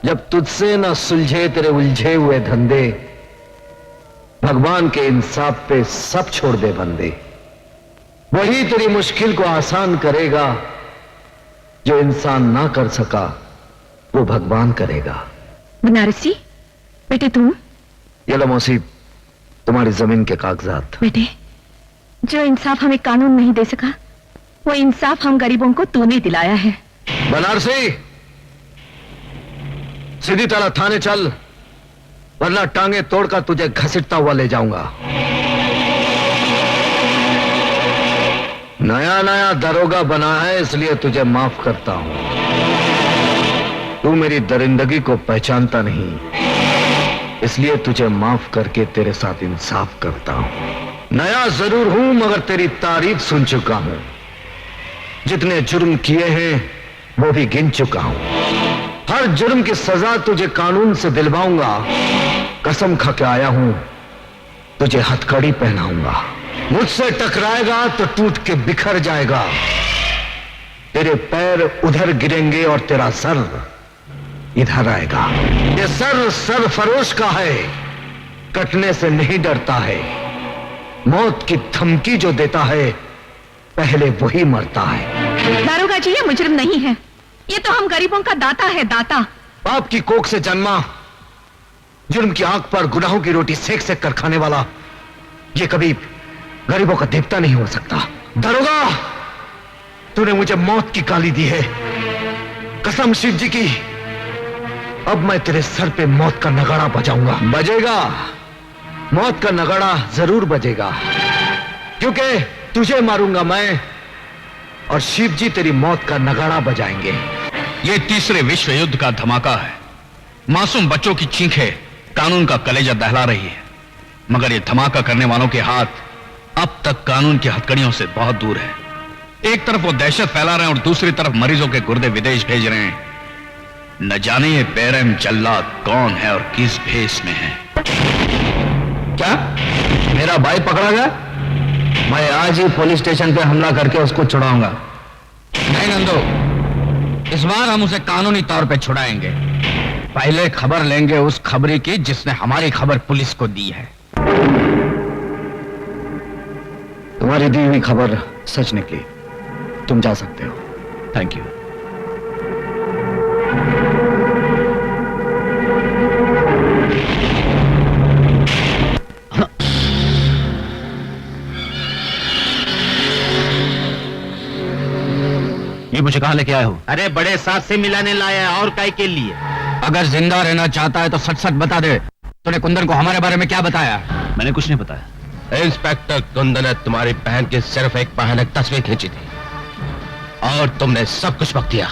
जब तुझसे न सुलझे तेरे उलझे हुए धंधे, भगवान के इंसाफ पे सब छोड़ दे बंदे। वही तेरी मुश्किल को आसान करेगा, जो इंसान ना कर सका वो भगवान करेगा। बनारसी बेटे तुम? ये लो मौसी, तुम्हारी जमीन के कागजात। बेटे, जो इंसाफ हमें कानून नहीं दे सका, वो इंसाफ हम गरीबों को तूने दिलाया है। बनारसी, सीधी तरह थाने चल, वरना टांगे तोड़कर तुझे घसीटता हुआ ले जाऊंगा। नया नया दरोगा बना है, इसलिए तुझे माफ करता हूं। तू मेरी दरिंदगी को पहचानता नहीं, इसलिए तुझे माफ करके तेरे साथ इंसाफ करता हूं। नया जरूर हूं, मगर तेरी तारीफ सुन चुका हूं। जितने जुर्म किए हैं वो भी गिन चुका हूं। हर जुर्म की सजा तुझे कानून से दिलवाऊंगा। कसम खा के आया हूं, तुझे हथकड़ी पहनाऊंगा। मुझसे टकराएगा तो टूट के बिखर जाएगा। तेरे पैर उधर गिरेंगे और तेरा सर इधर आएगा। ये सर सरफरोश का है, कटने से नहीं डरता है। मौत की धमकी जो देता है, पहले वही मरता है। दारोगा जी, ये मुजरिम नहीं है, ये तो हम गरीबों का दाता है, दाता। बाप की कोख से जन्मा, जुर्म की आंख पर गुनाहों की रोटी सेक सेक कर खाने वाला, ये कभी गरीबों का देवता नहीं हो सकता। दरोगा, तूने मुझे मौत की गाली दी है। कसम शिव जी की, अब मैं तेरे सर पे मौत का नगाड़ा बजाऊंगा। बजेगा, मौत का नगाड़ा जरूर बजेगा, क्योंकि तुझे मारूंगा मैं और शिव जी तेरी मौत का नगाड़ा बजाएंगे। ये तीसरे विश्व युद्ध का धमाका है। मासूम बच्चों की चीखें कानून का कलेजा दहला रही है, मगर ये धमाका करने वालों के हाथ अब तक कानून की हथकड़ियों से बहुत दूर है। एक तरफ वो दहशत फैला रहे हैं और दूसरी तरफ मरीजों के गुर्दे विदेश भेज रहे हैं। न जाने ये बेरहम जल्लाद कौन है और किस भेष में है। क्या मेरा भाई पकड़ा गया? मैं आज ही पुलिस स्टेशन पे हमला करके उसको छुड़ाऊंगा। नहीं नंदो, इस बार हम उसे कानूनी तौर पे छुड़ाएंगे। पहले खबर लेंगे उस खबरी की जिसने हमारी खबर पुलिस को दी है। तुम्हारी दी हुई खबर सच निकली, तुम जा सकते हो। Thank you. ये मुझे कहां लेके आए हो? अरे बड़े साथ से मिलाने लाया है, और काय के लिए? अगर जिंदा रहना चाहता है तो सच सच बता दे, तूने कुंदन को हमारे बारे में क्या बताया? मैंने कुछ नहीं बताया। इंस्पेक्टर कुंदन ने तुम्हारी बहन की सिर्फ एक भयानक तस्वीर खींची थी और तुमने सब कुछ बक दिया।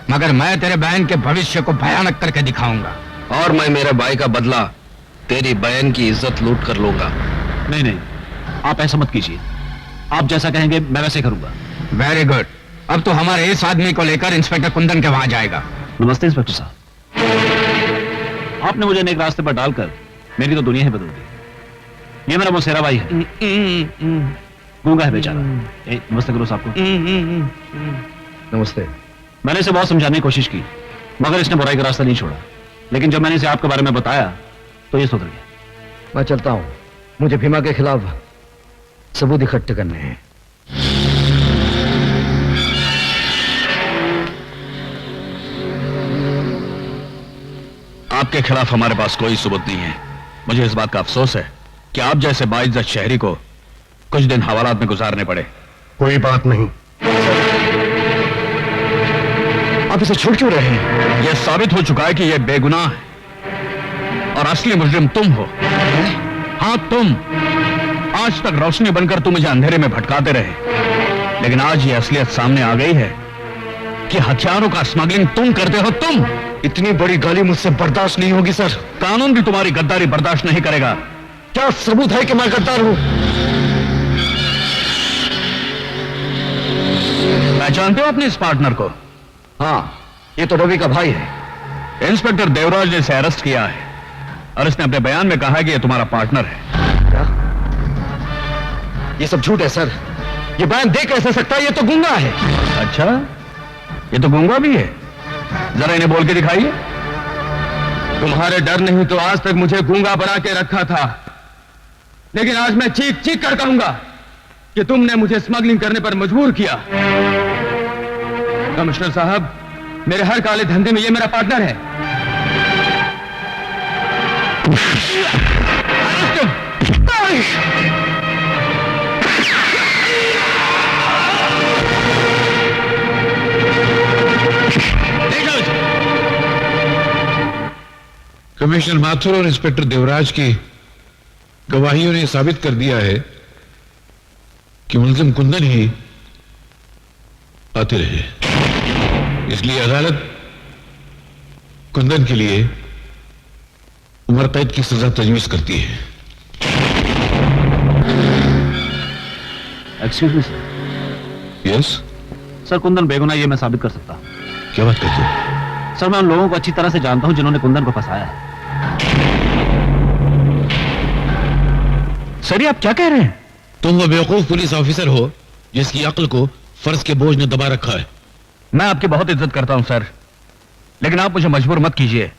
मगर मैं तेरे बहन के भविष्य को भयानक करके दिखाऊंगा। और मैं मेरे भाई का बदला तेरी बहन की इज्जत लूट कर लूंगा। नहीं नहीं, आप ऐसा मत कीजिए। आप जैसा कहेंगे मैं वैसे करूंगा। Very good. अब तो हमारे इस आदमी को लेकर इंस्पेक्टर कुंदन के वहां जाएगा। नमस्ते इंस्पेक्टर साहब। आपने मुझे नेक रास्ते पर डालकर मेरी तो दुनिया ही बदल दी। ये मेरा मौसेरा भाई है, गूंगा है बेचारा। नमस्ते करो साहब को। नमस्ते। मैंने इसे बहुत समझाने की कोशिश की, मगर इसने बुराई का रास्ता नहीं छोड़ा। लेकिन जब मैंने इसे आपके बारे में बताया तो ये सुधर गया। मैं चलता हूं, मुझे भीमा के खिलाफ सबूत इकट्ठे करने हैं। आपके खिलाफ हमारे पास कोई सबूत नहीं है। मुझे इस बात का अफसोस है कि आप जैसे बाइज्जत शहरी को कुछ दिन हवालात में गुजारने पड़े। कोई बात नहीं। आप इसे छोड़ क्यों रहे हैं? यह साबित हो चुका है कि यह बेगुनाह है और असली मुजरिम तुम हो। हाँ तुम। आज तक रोशनी बनकर तुम मुझे अंधेरे में भटकाते रहे, लेकिन आज यह असलियत सामने आ गई है कि हथियारों का स्मगलिंग तुम करते हो। तुम। इतनी बड़ी गाली मुझसे बर्दाश्त नहीं होगी सर। कानून भी तुम्हारी गद्दारी बर्दाश्त नहीं करेगा। क्या सबूत है कि मैं गद्दार हूं? पहचानते हो अपने इस पार्टनर को? हाँ, ये तो रवि का भाई है। इंस्पेक्टर देवराज ने इसे अरेस्ट किया है और इसने अपने बयान में कहा है कि यह तुम्हारा पार्टनर है। क्या? ये सब झूठ है सर। ये बयान दे कैसे सकता है? ये तो गूंगा है। अच्छा, ये तो गूंगा भी है। जरा इन्हें बोल के दिखाइए। क्या? ये तो रवि का भाई है। इंस्पेक्टर देवराज ने इसे अरेस्ट किया है और इसने अपने बयान में कहा है कि यह तुम्हारा पार्टनर है। क्या? ये सब झूठ है सर। ये बयान दे कैसे सकता है? ये तो गूंगा है। तुम्हारे डर नहीं तो आज तक मुझे गूंगा बना के रखा था, लेकिन आज मैं चीख चीख कर कहूंगा कि तुमने मुझे स्मगलिंग करने पर मजबूर किया। कमिश्नर साहब, मेरे हर काले धंधे में ये मेरा पार्टनर है। कमिश्नर माथुर और इंस्पेक्टर देवराज की गवाहियों ने साबित कर दिया है कि मुलजिम कुंदन ही आते रहे, इसलिए अदालत कुंदन के लिए उम्र कैद की सजा तजवीज करती है। Excuse me sir. Yes sir, Kundan बेगुनाह ये मैं साबित कर सकता हूँ। क्या बात करते हो? सर, मैं उन लोगों को अच्छी तरह से जानता हूं जिन्होंने कुंदन को फंसाया है। सर, ये आप क्या कह रहे हैं? तुम वो बेवकूफ पुलिस ऑफिसर हो जिसकी अक्ल को फर्ज के बोझ ने दबा रखा है। मैं आपकी बहुत इज्जत करता हूं सर, लेकिन आप मुझे मजबूर मत कीजिए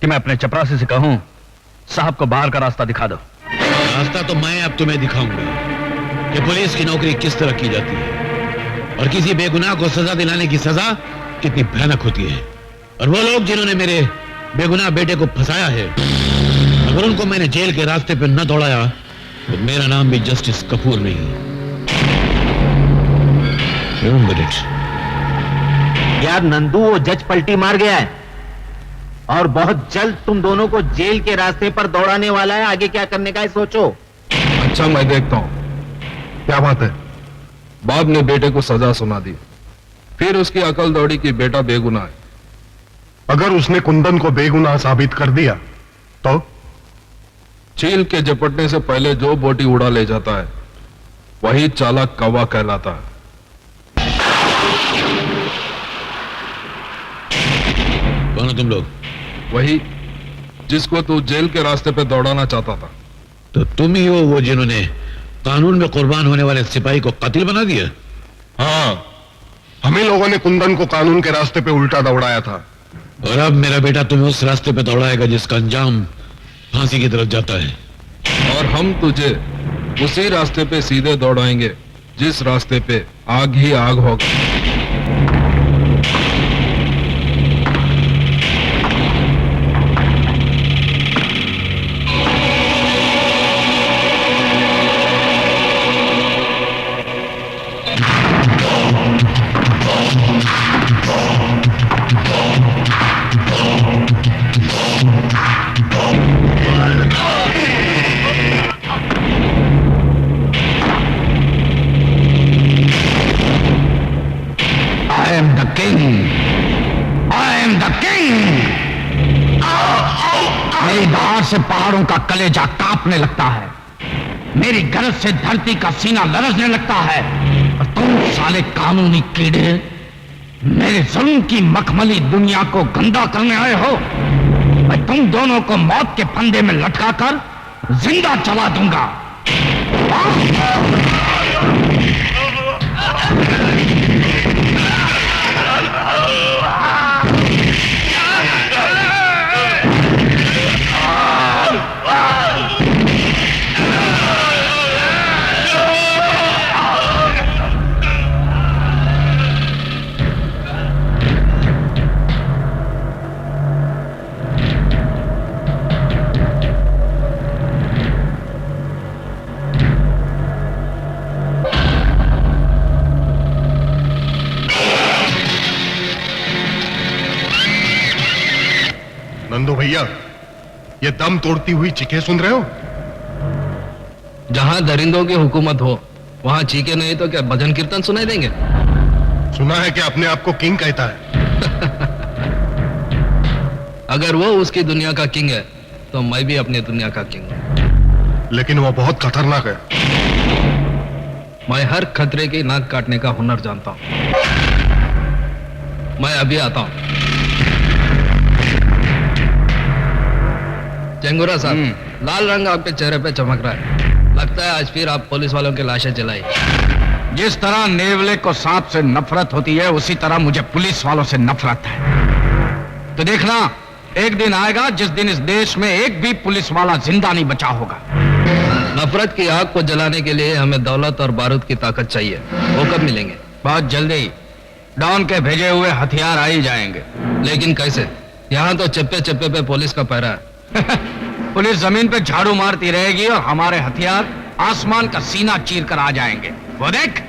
कि मैं अपने चपरासी से कहूं साहब को बाहर का रास्ता दिखा दो। रास्ता तो मैं अब तुम्हें दिखाऊंगा कि पुलिस की नौकरी किस तरह की जाती है और किसी बेगुनाह को सजा दिलाने की सजा कितनी भयानक होती है। और वो लोग जिन्होंने मेरे बेगुनाह बेटे को फंसाया है, अगर उनको मैंने जेल के रास्ते पर न दौड़ाया तो मेरा नाम भी जस्टिस कपूर नहीं। Remember it. यार नंदू, वो जज पलटी मार गया है और बहुत जल्द तुम दोनों को जेल के रास्ते पर दौड़ाने वाला है। आगे क्या करने का है सोचो। अच्छा, मैं देखता हूं क्या बात है। बाप ने बेटे को सजा सुना दी, फिर उसकी अकल दौड़ी कि बेटा बेगुनाह है। अगर उसने कुंदन को बेगुनाह साबित कर दिया तो चील के झपटने से पहले जो बोटी उड़ा ले जाता है वही चालाक कौवा कहलाता है। कौन हो तुम लोग? वही जिसको तू जेल के रास्ते पे दौड़ाना चाहता था। तो तुम ही हो वो जिन्होंने कानून में कुर्बान होने वाले सिपाही को कातिल बना दिया? हाँ, हम ही लोगों ने कुंदन को कानून के रास्ते पे उल्टा दौड़ाया था। और अब मेरा बेटा तुम्हें उस रास्ते पे दौड़ाएगा जिसका अंजाम फांसी की तरफ जाता है। और हम तुझे उसी रास्ते पे सीधे दौड़ाएंगे जिस रास्ते पे आग ही आग होगा। मेरी धार से पहाड़ों का कलेजा कांपने लगता है, मेरी गरज से धरती का सीना लरजने लगता है। और तुम साले कानूनी कीड़े मेरे जुल्म की मखमली दुनिया को गंदा करने आए हो। मैं तुम दोनों को मौत के फंदे में लटकाकर जिंदा चला दूंगा। नंदू भैया, ये दम तोड़ती हुई चीखें सुन रहे हो? जहां दरिंदों की हुकूमत हो वहां चीखे नहीं तो क्या भजन कीर्तन सुनाई देंगे? सुना है कि अपने आप को किंग कहता है। अगर वो उसकी दुनिया का किंग है तो मैं भी अपनी दुनिया का किंग हूं। लेकिन वो बहुत खतरनाक है। मैं हर खतरे की नाक काटने का हुनर जानता हूं। मैं अभी आता हूं। चेंगुरा साहब, लाल रंग आपके चेहरे पे चमक रहा है। लगता है आज फिर आप पुलिस वालों की लाशें जलाई। जिस तरह नेवले को सांप से नफरत होती है, उसी तरह मुझे पुलिस वालों से नफरत है। तो देखना एक दिन आएगा जिस दिन इस देश में एक भी पुलिस वाला जिंदा नहीं बचा होगा। नफरत की आग को जलाने के लिए हमें दौलत और बारूद की ताकत चाहिए। वो कब मिलेंगे? बहुत जल्दी डॉन के भेजे हुए हथियार आ ही जाएंगे। लेकिन कैसे? यहाँ तो चप्पे चप्पे पे पुलिस का पहरा है। पुलिस जमीन पे झाड़ू मारती रहेगी और हमारे हथियार आसमान का सीना चीर कर आ जाएंगे। वो देख।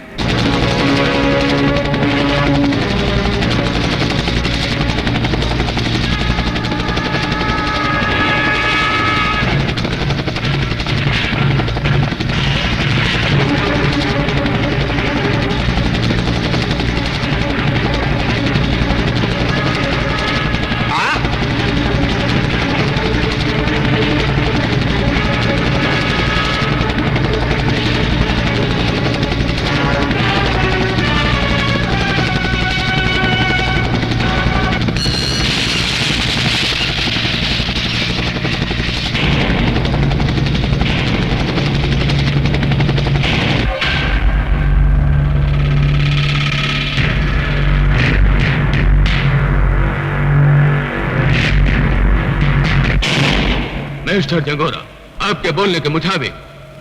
मिस्टर जंगोरा, आपके बोलने के मुताबिक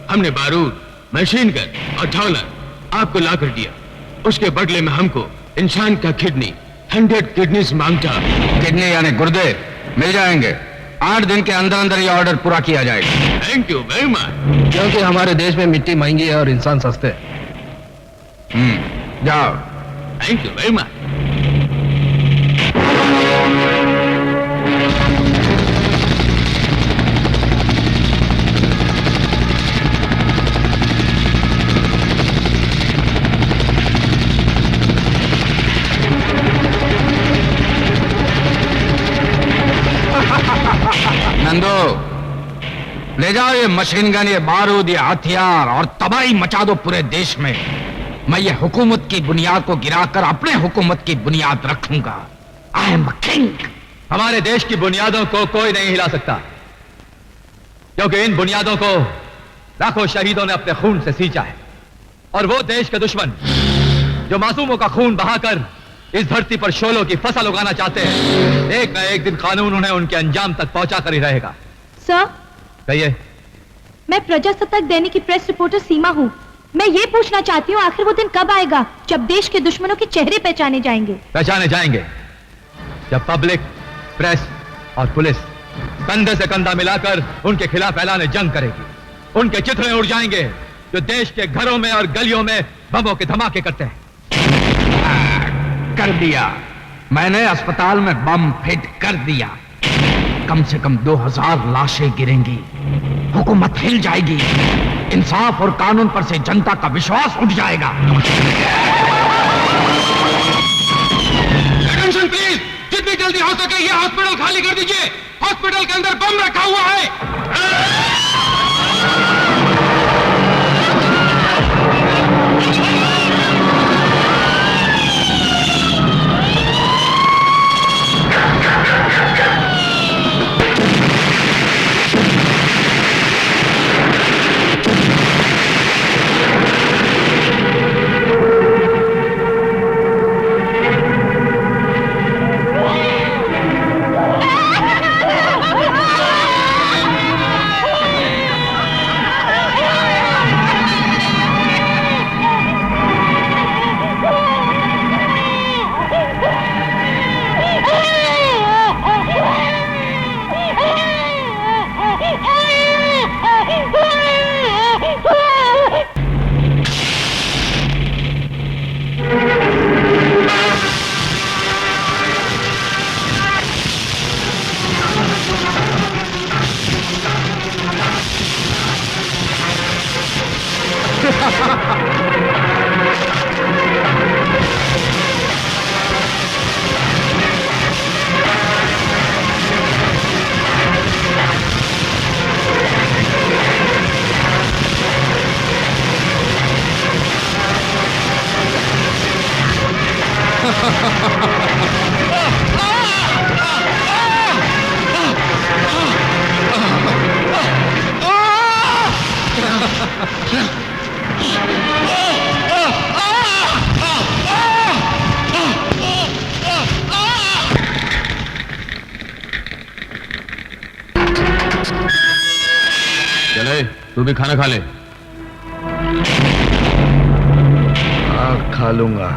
हमने बारूद, मशीन गन और डॉलर आपको ला कर दिया। उसके बदले में हमको इंसान का किडनी 100 किडनीज मांगता। किडनी यानी गुर्दे मिल जाएंगे। 8 दिन के अंदर अंदर ये ऑर्डर पूरा किया जाएगा। Thank you very much. क्योंकि हमारे देश में मिट्टी महंगी है और इंसान सस्ते हैं। जाओ। Thank you very much. Nandu, ले जाओ ये मशीन गन, ये बारूद, ये हथियार और तबाही मचा दो पूरे देश में। मैं ये हुकूमत की बुनियाद को गिराकर अपने हुकूमत की बुनियाद रखूंगा। I am king. हमारे देश की बुनियादों को कोई नहीं हिला सकता, क्योंकि इन बुनियादों को लाखों शहीदों ने अपने खून से सींचा है। और वो देश के दुश्मन जो मासूमों का खून बहाकर इस धरती पर शोलों की फसल उगाना चाहते हैं, एक न एक दिन कानून उन्हें उनके अंजाम तक पहुंचा कर ही रहेगा। सर, कहिए। मैं प्रजासत्ताक दैनिक की प्रेस रिपोर्टर सीमा हूँ। मैं ये पूछना चाहती हूँ, आखिर वो दिन कब आएगा जब देश के दुश्मनों के चेहरे पहचाने जाएंगे? पहचाने जाएंगे जब पब्लिक, प्रेस और पुलिस कंधे से कंधा मिलाकर उनके खिलाफ ऐलान जंग करेगी। उनके चित्रे उड़ जाएंगे जो देश के घरों में और गलियों में बमों के धमाके करते हैं। कर दिया। मैंने अस्पताल में बम फिट कर दिया। कम से कम 2000 लाशें गिरेंगी। हुकूमत हिल जाएगी। इंसाफ और कानून पर से जनता का विश्वास उठ जाएगा। अटेंशन प्लीज, जितनी जल्दी हो सके ये हॉस्पिटल खाली कर दीजिए। हॉस्पिटल के अंदर बम रखा हुआ है। चले, तू भी खाना खा ले। हाँ, खा लूंगा।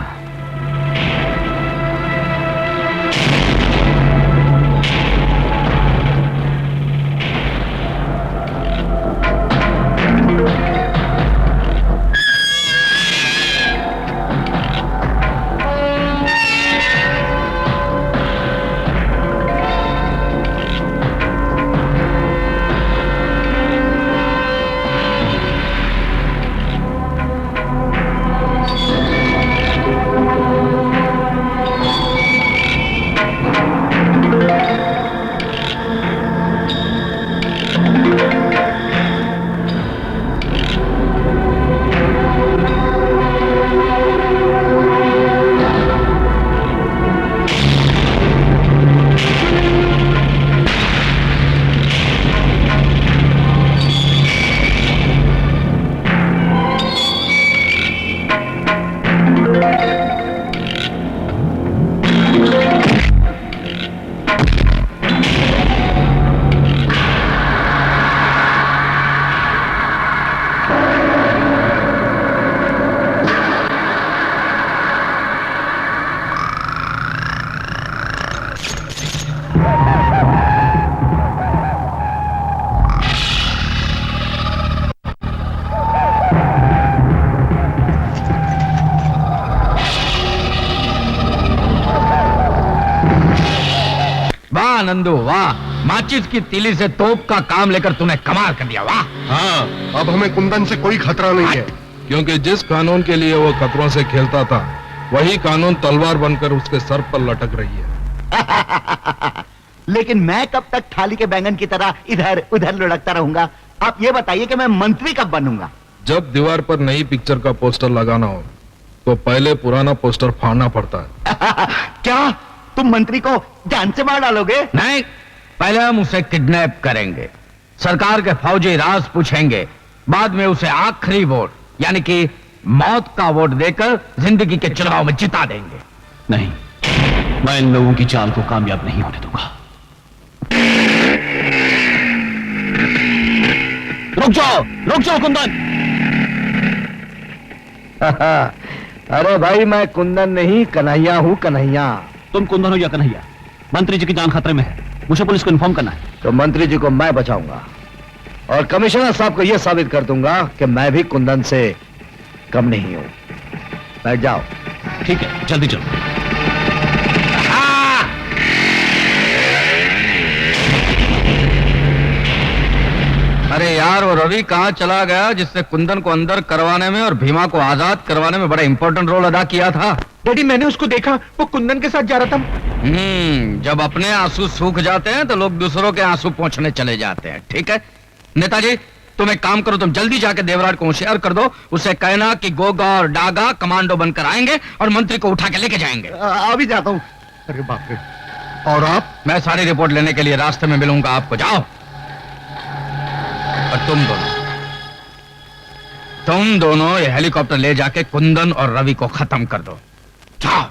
वाह नंदू वाह, माचिस की तीली से तोप का काम लेकर तूने कमाल कर दिया। वाह। हाँ, अब हमें कुंदन से कोई खतरा नहीं है, क्योंकि जिस कानून के लिए वो खतरों से खेलता था, वही कानून तलवार बनकर उसके सर पर लटक रही है। लेकिन मैं कब तक थाली के बैंगन की तरह इधर उधर लुढ़कता रहूंगा? आप ये बताइए कि मैं मंत्री कब बनूंगा? जब दीवार पर नई पिक्चर का पोस्टर लगाना हो, तो पहले पुराना पोस्टर फाड़ना पड़ता है। क्या तुम मंत्री को जान से मार डालोगे? नहीं, पहले हम उसे किडनैप करेंगे, सरकार के फौजी राज पूछेंगे, बाद में उसे आखिरी वोट यानी कि मौत का वोट देकर जिंदगी के चुनाव में जिता देंगे। नहीं, मैं इन लोगों की चाल को कामयाब नहीं होने दूंगा। रुक जाओ कुंदन। अरे भाई, मैं कुंदन नहीं, कन्हैया हूँ, कन्हैया। तुम कुंदन हो या कन्हैया, मंत्री जी की जान खतरे में है, मुझे पुलिस को इन्फॉर्म करना है। तो मंत्री जी को मैं बचाऊंगा और कमिश्नर साहब को यह साबित कर दूंगा कि मैं भी कुंदन से कम नहीं हूं। बैठ जाओ। ठीक है, जल्दी चलो। अरे यार, वो रवि कहाँ चला गया जिससे कुंदन को अंदर करवाने में और भीमा को आजाद करवाने में बड़ा इंपॉर्टेंट रोल अदा किया था? डैडी, मैंने उसको देखा, वो कुंदन के साथ जा रहा था। जब अपने आंसू सूख जाते हैं तो लोग दूसरों के आंसू पोंछने चले जाते हैं। ठीक है नेताजी, तुम एक काम करो, तुम जल्दी जाके देवराज को होशियार कर दो, उसे कहना कि गोगा और डागा कमांडो बनकर आएंगे और मंत्री को उठा के लेके जाएंगे। अभी जाता हूँ। अरे बाप रे, और आप? मैं सारी रिपोर्ट लेने के लिए रास्ते में मिलूंगा आपको। जाओ। और तुम दोनों ये हेलीकॉप्टर ले जाके कुंदन और रवि को खत्म कर दो। जाओ।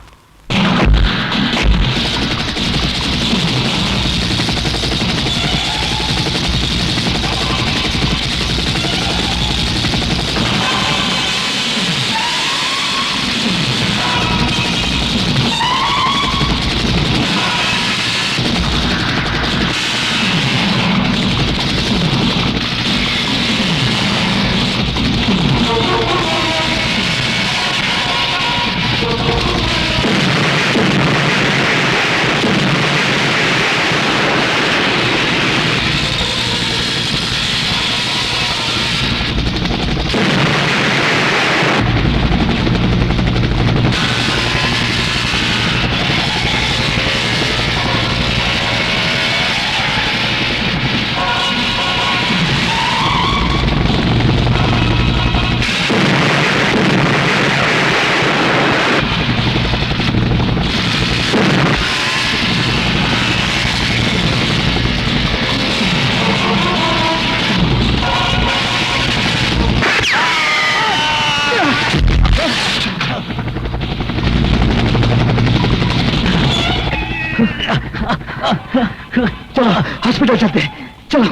चलो हॉस्पिटल चलते हैं, चलो।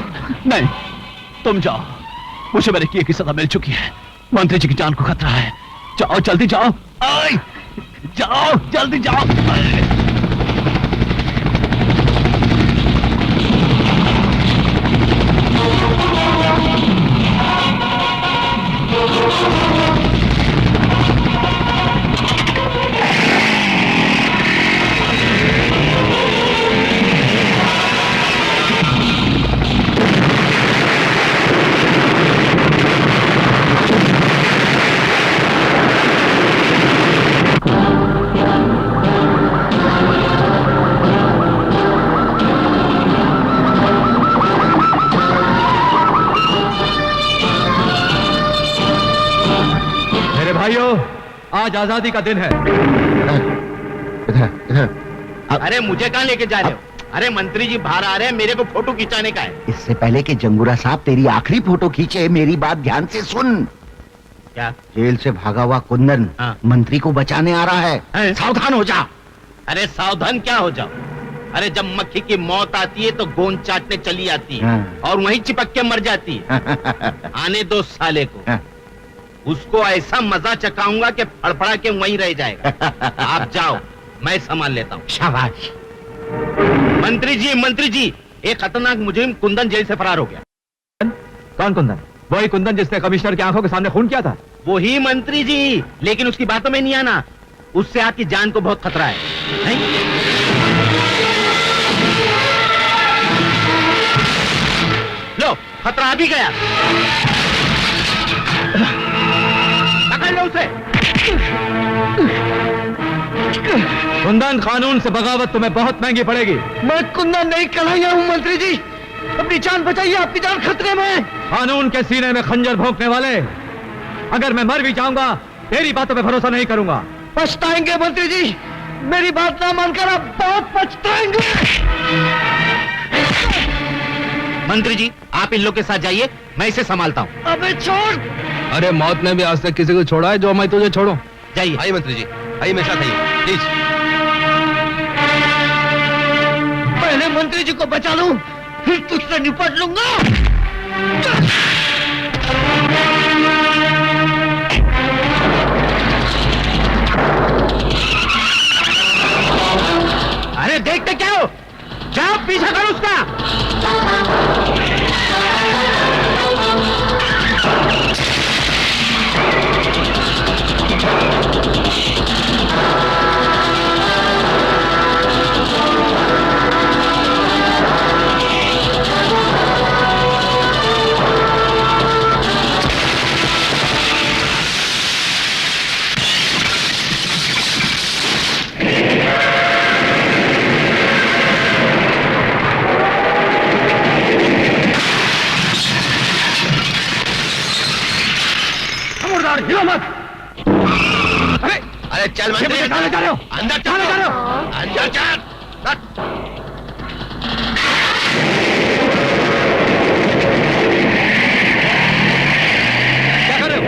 नहीं, तुम जाओ, मुझे मेरे किए की सजा मिल चुकी है। मंत्री जी की जान को खतरा है। जाओ जल्दी जाओ। आए! जाओ जल्दी जाओ। आए! भाइयों, आज आजादी का दिन है। अरे मुझे कहाँ लेके जा रहे हो? अरे मंत्री जी बाहर आ रहे हैं, मेरे को फोटो खिंचाने का है। इससे पहले कि जंगूरा साहब तेरी आखिरी फोटो खींचे, मेरी बात ध्यान से सुन। क्या? जेल से भागा हुआ कुंदन हाँ। मंत्री को बचाने आ रहा है। सावधान हो जा। अरे सावधान क्या हो जाओ? अरे जब मक्खी की मौत आती है तो गोंद चाटने चली आती है और वहीं चिपक के मर जाती है। आने दो साले को, उसको ऐसा मजा चकाऊंगा कि फड़फड़ा के वहीं रह जाएगा। आप जाओ, मैं संभाल लेता हूँ। शाबाश। मंत्री जी, एक खतरनाक मुजरिम कुंदन जेल से फरार हो गया। कौन कुंदन? वही कुंदन जिसने कमिश्नर की आंखों के सामने खून किया था? वही मंत्री जी, लेकिन उसकी बातों में नहीं आना। उससे आपकी जान को बहुत खतरा है, नहीं? लो, खतरा आ भी गया। पकड़ लो उसे। कुंदन, कानून से बगावत तुम्हें बहुत महंगी पड़ेगी। मैं कुंदन नहीं कन्हैया हूँ मंत्री जी। अपनी जान बचाइए, आपकी जान खतरे में है। कानून के सीने में खंजर भोंकने वाले, अगर मैं मर भी जाऊंगा तेरी बातों पे भरोसा नहीं करूंगा। पछताएंगे मंत्री जी, मेरी बात ना मानकर आप बहुत पछताएंगे। मंत्री जी, आप इन लोग के साथ जाइए, मैं इसे संभालता हूँ। अबे छोड़। अरे मौत ने भी आज तक किसी को छोड़ा है जो मैं तुझे छोड़ूं? जाइए। आइए मंत्री जी, आइए मेरे साथ आइए प्लीज। पहले मंत्री जी को बचा लूं, फिर तुझसे निपट लूंगा। अरे देखते क्या हो? जाओ पीछा करो उसका। हिलो मत। अरे चल मंत्री, कहाँ ले जा रहे हो? अंदर कहाँ ले जा रहे हो? अंदर चल। क्या कर रहे हो?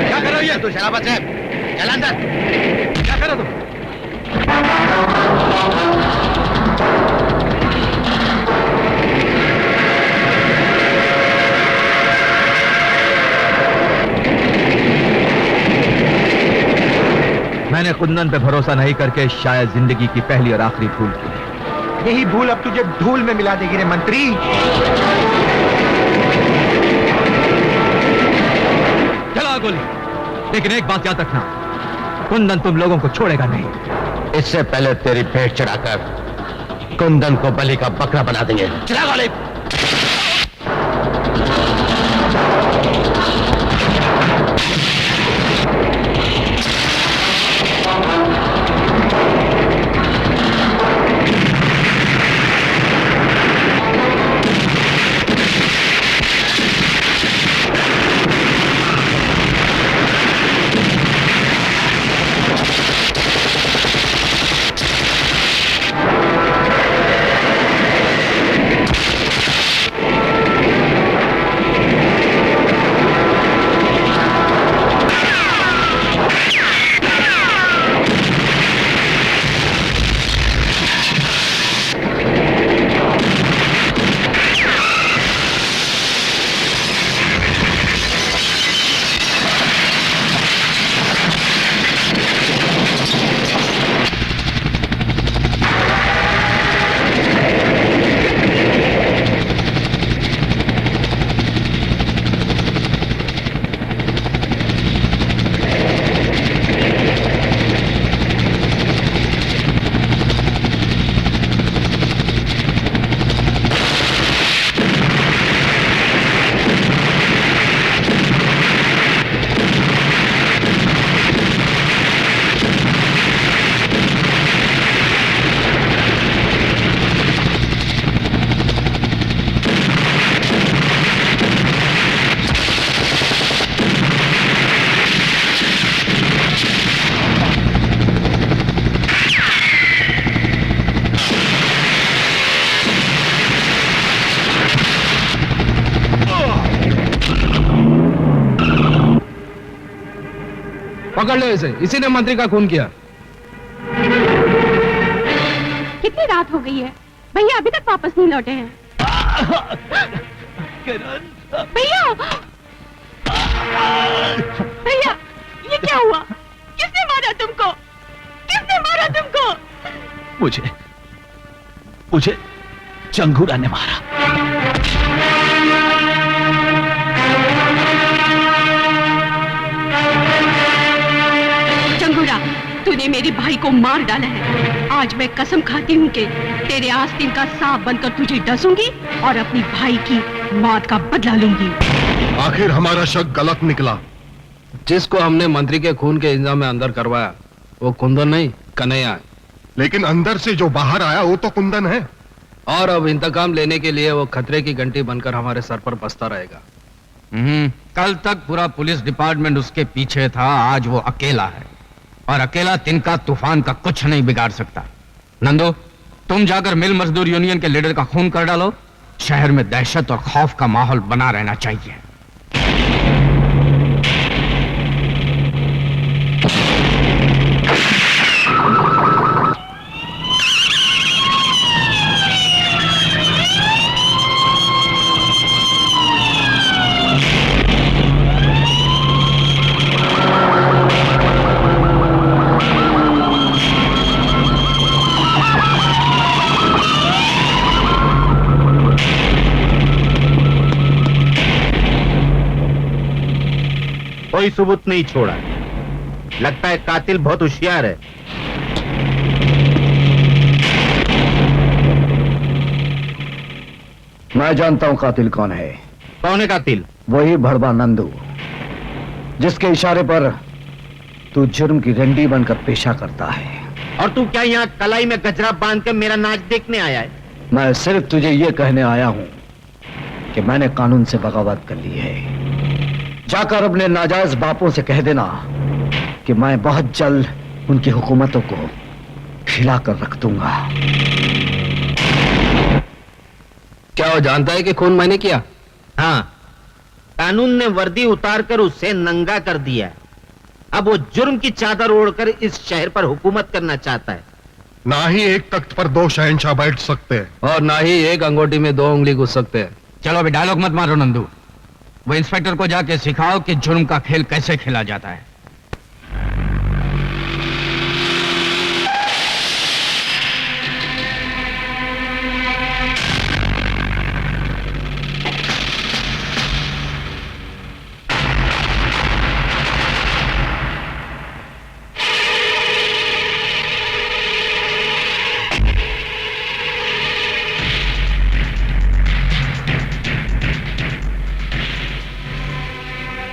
क्या कर रहे हो ये? तू शराबत है, चल अंदर। क्या कर रहे हो तुम? मैंने कुंदन पे भरोसा नहीं करके शायद जिंदगी की पहली और आखिरी भूल की। यही भूल अब तुझे धूल में मिला देगी रे मंत्री। चला गोली, लेकिन एक बात याद रखना, कुंदन तुम लोगों को छोड़ेगा नहीं। इससे पहले तेरी भेंट चढ़ाकर कुंदन को बलि का बकरा बना देंगे। चला गोली। पकड़ लो इसे, इसी ने मंत्री का खून किया। कितनी रात हो गई है, भैया अभी तक वापस नहीं लौटे हैं। भैया भैया, ये क्या हुआ? किसने मारा तुमको? किसने मारा तुमको? मुझे चंगूरा ने मारा। चंगूरा, तूने मेरे भाई को मार डाला है। आज मैं कसम खाती हूँ कि तेरे आस्तीन का सांप बनकर तुझे डसूंगी और अपनी भाई की मौत का बदला लूंगी। आखिर हमारा शक गलत निकला। जिसको हमने मंत्री के खून के इल्जाम में अंदर करवाया वो कुंदन नहीं, कन्हैया है। लेकिन अंदर से जो बाहर आया वो तो कुंदन है। और अब इंतकाम लेने के लिए वो खतरे की घंटी बनकर हमारे सर पर बसता रहेगा। कल तक पूरा पुलिस डिपार्टमेंट उसके पीछे था, आज वो अकेला है और अकेला तिनका तूफान का कुछ नहीं बिगाड़ सकता। नंदू, तुम जाकर मिल मजदूर यूनियन के लीडर का खून कर डालो। शहर में दहशत और खौफ का माहौल बना रहना चाहिए। कोई सबूत नहीं छोड़ा। लगता है कातिल बहुत होशियार है। मैं जानता हूं कातिल कौन है। कौन है कातिल? वही भड़वा नंदू, जिसके इशारे पर तू जुर्म की रंडी बनकर पेशा करता है। और तू क्या यहाँ कलाई में गजरा बांध कर मेरा नाच देखने आया है? मैं सिर्फ तुझे ये कहने आया हूं कि मैंने कानून से बगावत कर ली है। जाकर अपने नाजायज बापों से कह देना कि मैं बहुत जल्द उनकी हुकूमतों को खिलाकर रख दूंगा। क्या वो जानता है कि खून मैंने किया? हाँ, कानून ने वर्दी उतारकर उसे नंगा कर दिया। अब वो जुर्म की चादर ओढ़कर इस शहर पर हुकूमत करना चाहता है। ना ही एक तख्त पर दो शहंशाह बैठ सकते हैं और ना ही एक अंगूठी में दो उंगली घुस सकते हैं। चलो अभी डायलॉग मत मारो नंदू, वो इंस्पेक्टर को जाके सिखाओ कि जुर्म का खेल कैसे खेला जाता है।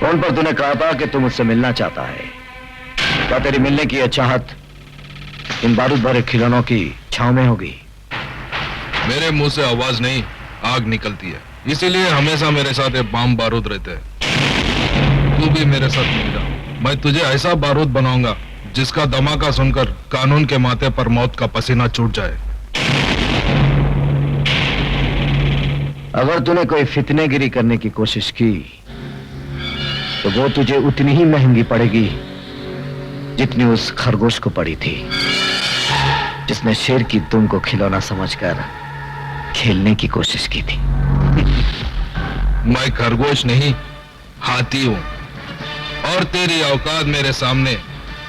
फोन पर तूने कहा था कि तू मुझसे मिलना चाहता है। क्या तेरी मिलने की यह चाहत इन बारूद भरे खिलौनों की छांव में होगी? मेरे मुंह से आवाज नहीं, आग निकलती है, इसीलिए हमेशा मेरे साथ ये बम बारूद रहते हैं। तू भी मेरे साथ मिल जा, मैं तुझे ऐसा बारूद बनाऊंगा जिसका धमाका सुनकर कानून के माथे पर मौत का पसीना छूट जाए। अगर तूने कोई फितनेगिरी करने की कोशिश की तो वो तुझे उतनी ही महंगी पड़ेगी जितनी उस खरगोश को पड़ी थी, जिसने शेर की दुम को खिलौना समझकर खेलने की कोशिश की थी। मैं खरगोश नहीं, हाथी हूं और तेरी औकात मेरे सामने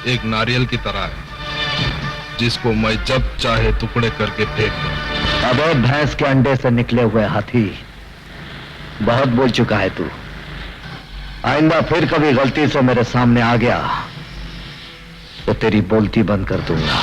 एक नारियल की तरह है जिसको मैं जब चाहे टुकड़े करके फेंक दूं। अब भैंस के अंडे से निकले हुए हाथी, बहुत बोल चुका है तू। आइंदा फिर कभी गलती से मेरे सामने आ गया तो तेरी बोलती बंद कर दूंगा।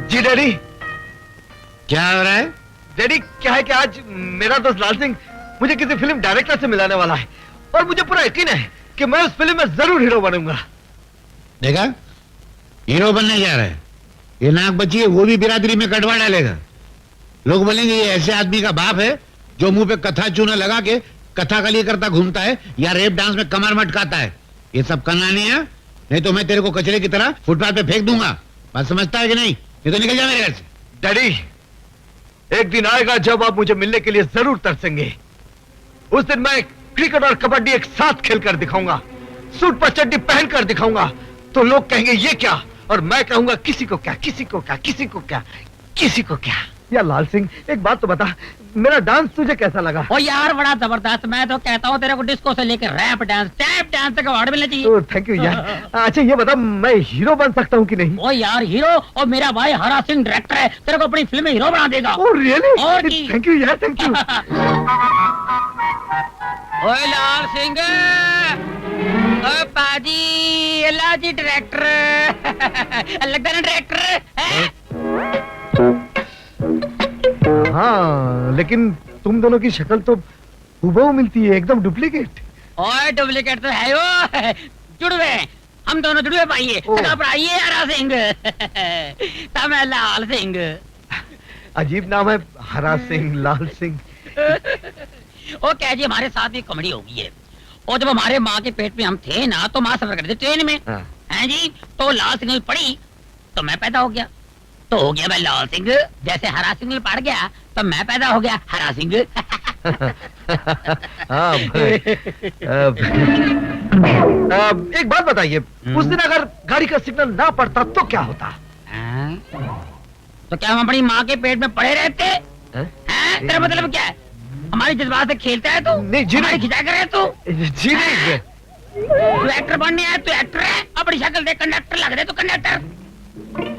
जी डैडी। क्या हो रहा है? डैडी क्या है कि आज मेरा दोस्त लाल सिंह मुझे किसी फिल्म डायरेक्टर से मिलाने वाला है और मुझे पूरा यकीन है कि मैं उस फिल्म में जरूर हीरो बनूंगा। देखा, हीरो बनने जा रहा है। ये नाक बची है, वो भी बिरादरी में कटवा डालेगा। लोग बोलेंगे ये ऐसे आदमी का बाप है जो मुंह पे कथा चूना लगा के कथा कली करता घूमता है या रेप डांस में कमर मटकाता है। ये सब करना नहीं है नहीं तो मैं तेरे को कचरे की तरह फुटपाथ पे फेंक दूंगा। बात समझता है कि नहीं? ये तो निकल जा मेरे घर से। डैडी, एक दिन आएगा जब आप मुझे मिलने के लिए जरूर तरसेंगे। उस दिन मैं क्रिकेट और कबड्डी एक साथ खेलकर दिखाऊंगा, सूट पर चड्डी पहनकर दिखाऊंगा। तो लोग कहेंगे ये क्या, और मैं कहूंगा किसी को क्या, किसी को क्या, किसी को क्या, किसी को क्या। यार लाल सिंह, एक बात तो बता, मेरा डांस तुझे कैसा लगा? ओ यार बड़ा जबरदस्त। मैं तो कहता हूँ तेरे को डिस्को से लेकर रैप डांस, टैप डांस तक अवार्ड मिलना चाहिए। थैंक यू यार। अच्छा ये बता, मैं हीरो बन सकता हूँ कि नहीं? ओ यार हीरो, और मेरा भाई हरा सिंह डायरेक्टर है, तेरे को अपनी फिल्म में हीरो बना देगा। Oh really? और की? थैंक यू यार, थैंक यू। ओए लाल सिंह, ओ पाजी, अल्लाह जी डायरेक्टर लगता है ना डायरेक्टर है? हाँ, लेकिन तुम दोनों की शक्ल तो हूबहू मिलती है, एकदम डुप्लीकेट। ओए डुप्लीकेट तो है वो, जुड़वे हम दोनों जुड़वे भाई है। आइए हरा सिंह तब मैं लाल सिंह। अजीब नाम है, हरा सिंह, लाल सिंह। ओ क्या जी, हमारे साथ भी कॉमेडी हो गई है। और जब हमारे माँ के पेट में हम थे ना, तो माँ सफर करते ट्रेन में, हैं जी, तो लाल सिंह पड़ी तो मैं पैदा हो गया, तो हो गया मैं लाल सिंह। जैसे हरा सिंह पड़ गया तो मैं पैदा हो गया हरा सिंह। हाँ भाई। एक बात बताइए, उस दिन अगर गाड़ी का सिग्नल ना पड़ता तो क्या होता? तो क्या हम अपनी माँ के पेट में पड़े रहते? तेरा मतलब क्या है? हमारी जज्बात से खेलता है तू? नहीं जी नहीं। खिंचा कर तू जी नहीं। तू एक्टर बनने है, तू एक्टर है। अपनी शक्ल देख कंडक्टर लग रहे, तू कंडक्टर।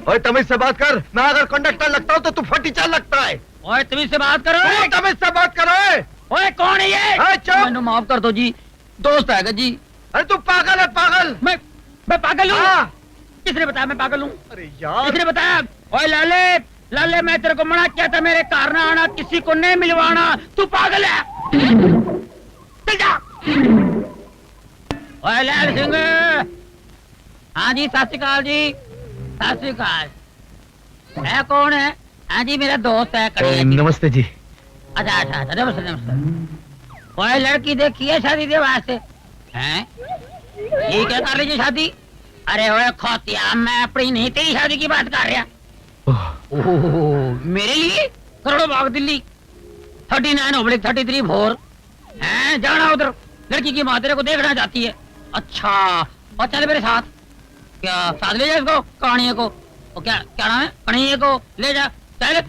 ओए तमीज से बात कर, मैं अगर कंडक्टर लगता हूँ तो तू फटीचार लगता है। ओए तमीज से बात करो। तमीज से बात करो। ओए कौन है ये? चुप। माफ कर दो जी, दोस्त है जी। अरे तू पागल है, पागल। मैं पागल हूँ? हाँ। किसने बताया मैं पागल हूँ? अरे यार, किसने बताया? ओए लाले, लाले मैं तेरे को मना किया था मेरे कार ना आना, किसी को नहीं मिलवाना। तू पागल है, चल जा। ओए लाल सिंह। हाँ जी, सत श्री अकाल जी, सत श्री अकाल। है कौन है? हाँ जी मेरा दोस्त है। नमस्ते जी। अच्छा अच्छा अच्छा, नमस्ते नमस्ते। ओए लड़की देखी है शादी के वास्ते? हैं? ये क्या कर रही है शादी? अरे ओए खोतिया, मैं अपनी नहीं तेरी शादी की बात कर रहा। ओह मेरे लिए करोड़ों भाग दिल्ली 39/33 भोर हैं, जाना उधर। लड़की की माँ तेरे को देखना चाहती है। अच्छा, और चल मेरे साथ। क्या साथ ले जा इसको, कहानियों को। वो क्या क्या नाम है? कहानियों को ले जा, चल।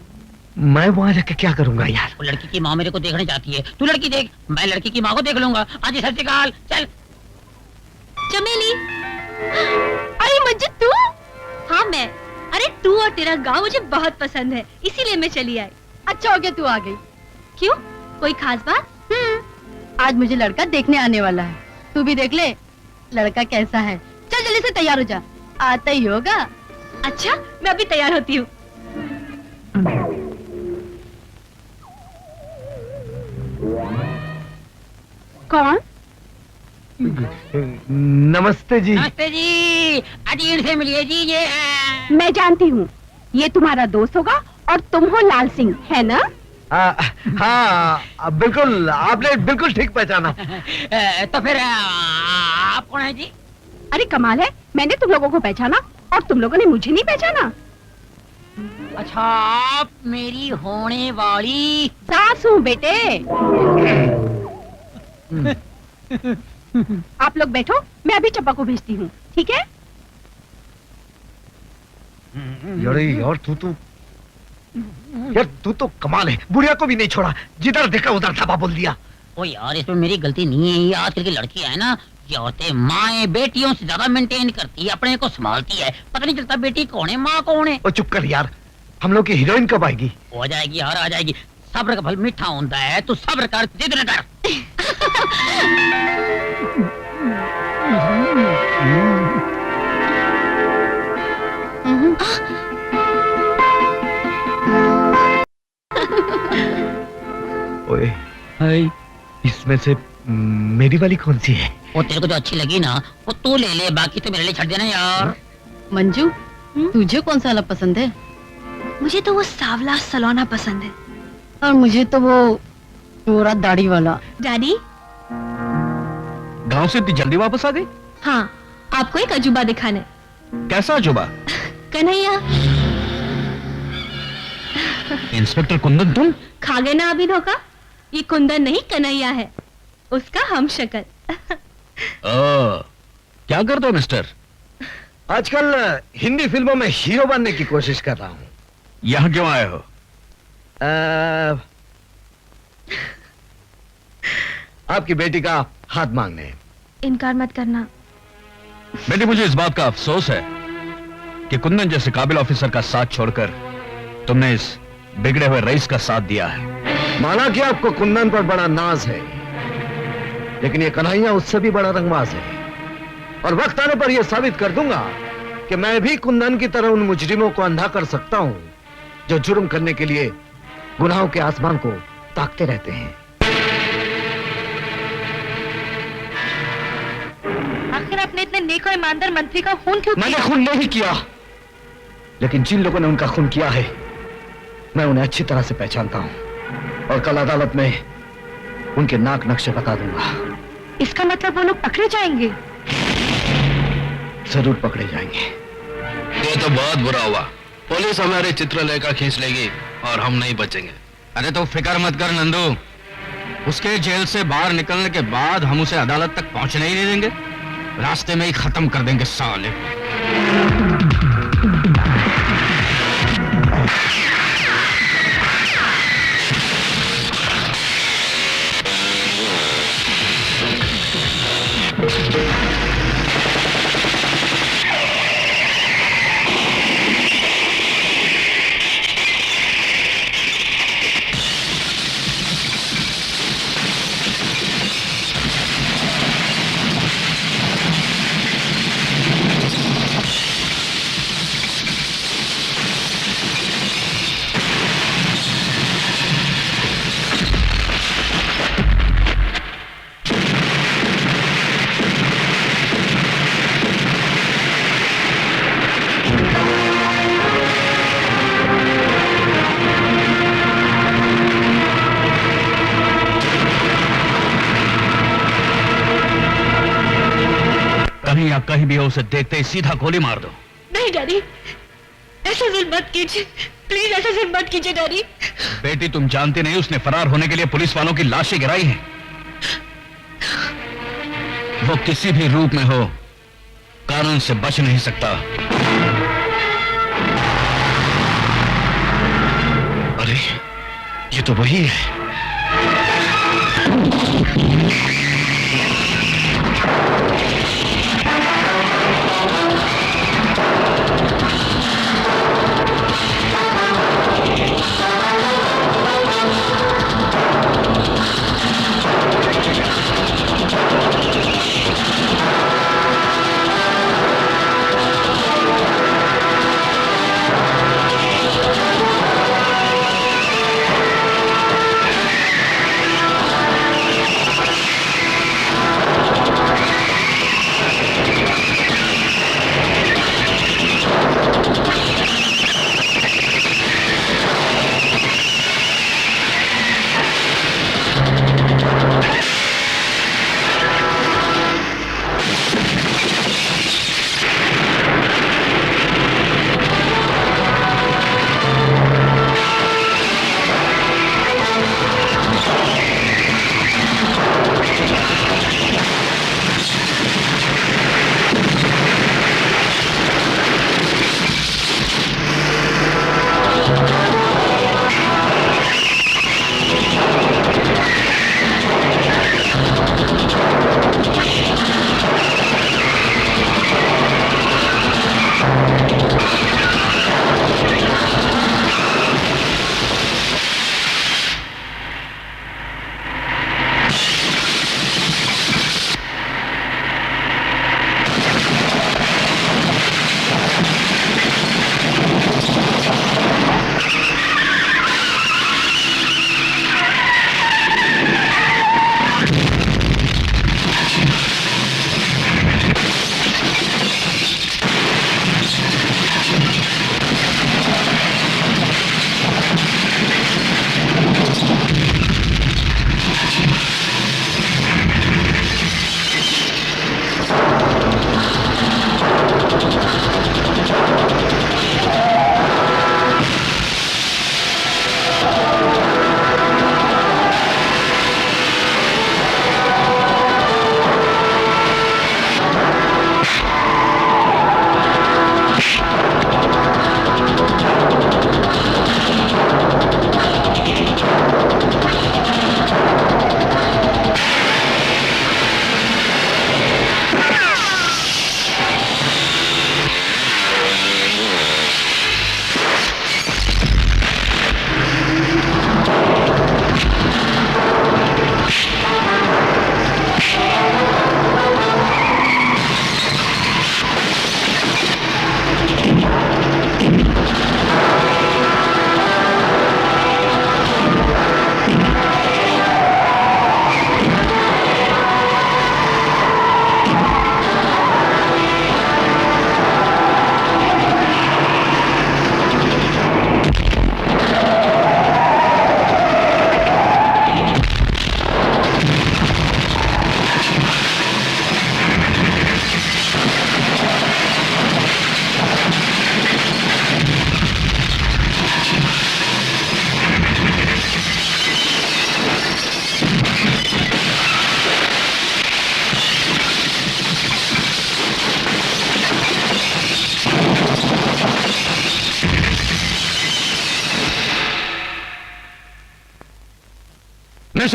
मैं वहां जाके क्या करूंगा यार? वो लड़की की माँ मेरे को देखना चाहती है, तू लड़की देख, मैं लड़की की माँ को देख लूंगा। आज सत श्री अकाल, चल। चमेली, अरे मंजू तू? हाँ मैं। अरे तू और तेरा गांव मुझे बहुत पसंद है, इसीलिए मैं चली आई। अच्छा हो गया तू आ गई। क्यों, कोई खास बात? आज मुझे लड़का देखने आने वाला है, तू भी देख ले लड़का कैसा है। चल जल्दी से तैयार हो जा, आता ही होगा। अच्छा, मैं अभी तैयार होती हूँ। कौन? नमस्ते जी। नमस्ते जी, अजीर से मिलिए जी। ये है, मैं जानती हूँ, ये तुम्हारा दोस्त होगा और तुम हो लाल सिंह, है ना? हाँ बिल्कुल, आपने बिल्कुल ठीक पहचाना। तो फिर आप कौन है जी? अरे कमाल है, मैंने तुम लोगों को पहचाना और तुम लोगों ने मुझे नहीं पहचाना। अच्छा, आप मेरी होने वाली सास हूँ बेटे। आप लोग बैठो, मैं अभी चप्पा को भेजती हूँ, ठीक है? यार तू तो कमाल है, बुढ़िया को भी नहीं छोड़ा, जिधर देखा उधर धाबा बोल दिया। ओ यार, इसमें मेरी गलती नहीं है। ये आजकल की लड़कियां है ना, ये औरतें माएं बेटियों से ज्यादा मेंटेन करती है, अपने को संभालती है, पता नहीं चलता बेटी कौन है माँ कौन है। ओ चुप कर यार, हम लोग की हीरोइन कब आएगी? हो जाएगी यार, आ जाएगी। सब्र का फल मीठा होता है, तू सब्र कर, जिद न कर। ओए, इसमें से मेरी वाली कौन सी है? वो तेरे को जो अच्छी लगी ना, वो तू ले ले, बाकी तो मेरे लिए छੱड देना यार। मंजू, तुझे कौन सा वाला पसंद है? मुझे तो वो सावला सलोना पसंद है। और मुझे तो वो गोरा दाढ़ी वाला। डैडी, गांव से इतनी जल्दी वापस आ गई? हाँ, आपको एक अजूबा दिखाने। कैसा अजूबा? कन्हैया। इंस्पेक्टर कुंदन तुम? खा गए ना अभी धोखा? ये कुंदन नहीं कन्हैया है, उसका हम शक्ल। क्या करते हो मिस्टर? आजकल हिंदी फिल्मों में हीरो बनने की कोशिश कर रहा हूं। यहां क्यों आए हो? आपकी बेटी का हाथ मांगने। इनकार मत करना। बेटी, मुझे इस बात का अफसोस है कि कुंदन जैसे काबिल ऑफिसर का साथ छोड़कर तुमने इस बिगड़े हुए रईस का साथ दिया है। माना कि आपको कुंदन पर बड़ा नाज है, लेकिन ये कन्हैया उससे भी बड़ा रंगबाज है, और वक्त आने पर यह साबित कर दूंगा कि मैं भी कुंदन की तरह उन मुजरिमों को अंधा कर सकता हूं जो जुर्म करने के लिए गुनाहों के आसमान को ताकते रहते हैं। आखिर आपने इतने नेक और ईमानदार मंत्री का खून क्यों किया? मैंने खून नहीं किया, लेकिन जिन लोगों ने उनका खून किया है मैं उन्हें अच्छी तरह से पहचानता हूं, और कल अदालत में उनके नाक नक्शे बता दूंगा। इसका मतलब वो लोग पकड़े जाएंगे? जरूर पकड़े जाएंगे। ये तो बहुत बुरा हुआ। पुलिस हमारे चित्रलेखा खींच लेगी और हम नहीं बचेंगे। अरे तो फिक्र मत कर नंदू, उसके जेल से बाहर निकलने के बाद हम उसे अदालत तक पहुंचने ही नहीं देंगे, रास्ते में ही खत्म कर देंगे साले। कहीं भी हो उसे देखते ही सीधा गोली मार दो। नहीं डैडी, ऐसा जुल्म मत कीजिए, प्लीज ऐसा जुल्म मत कीजिए डैडी। बेटी, तुम जानती नहीं उसने फरार होने के लिए पुलिस वालों की लाशें गिराई हैं। वो किसी भी रूप में हो कानून से बच नहीं सकता। अरे ये तो वही है।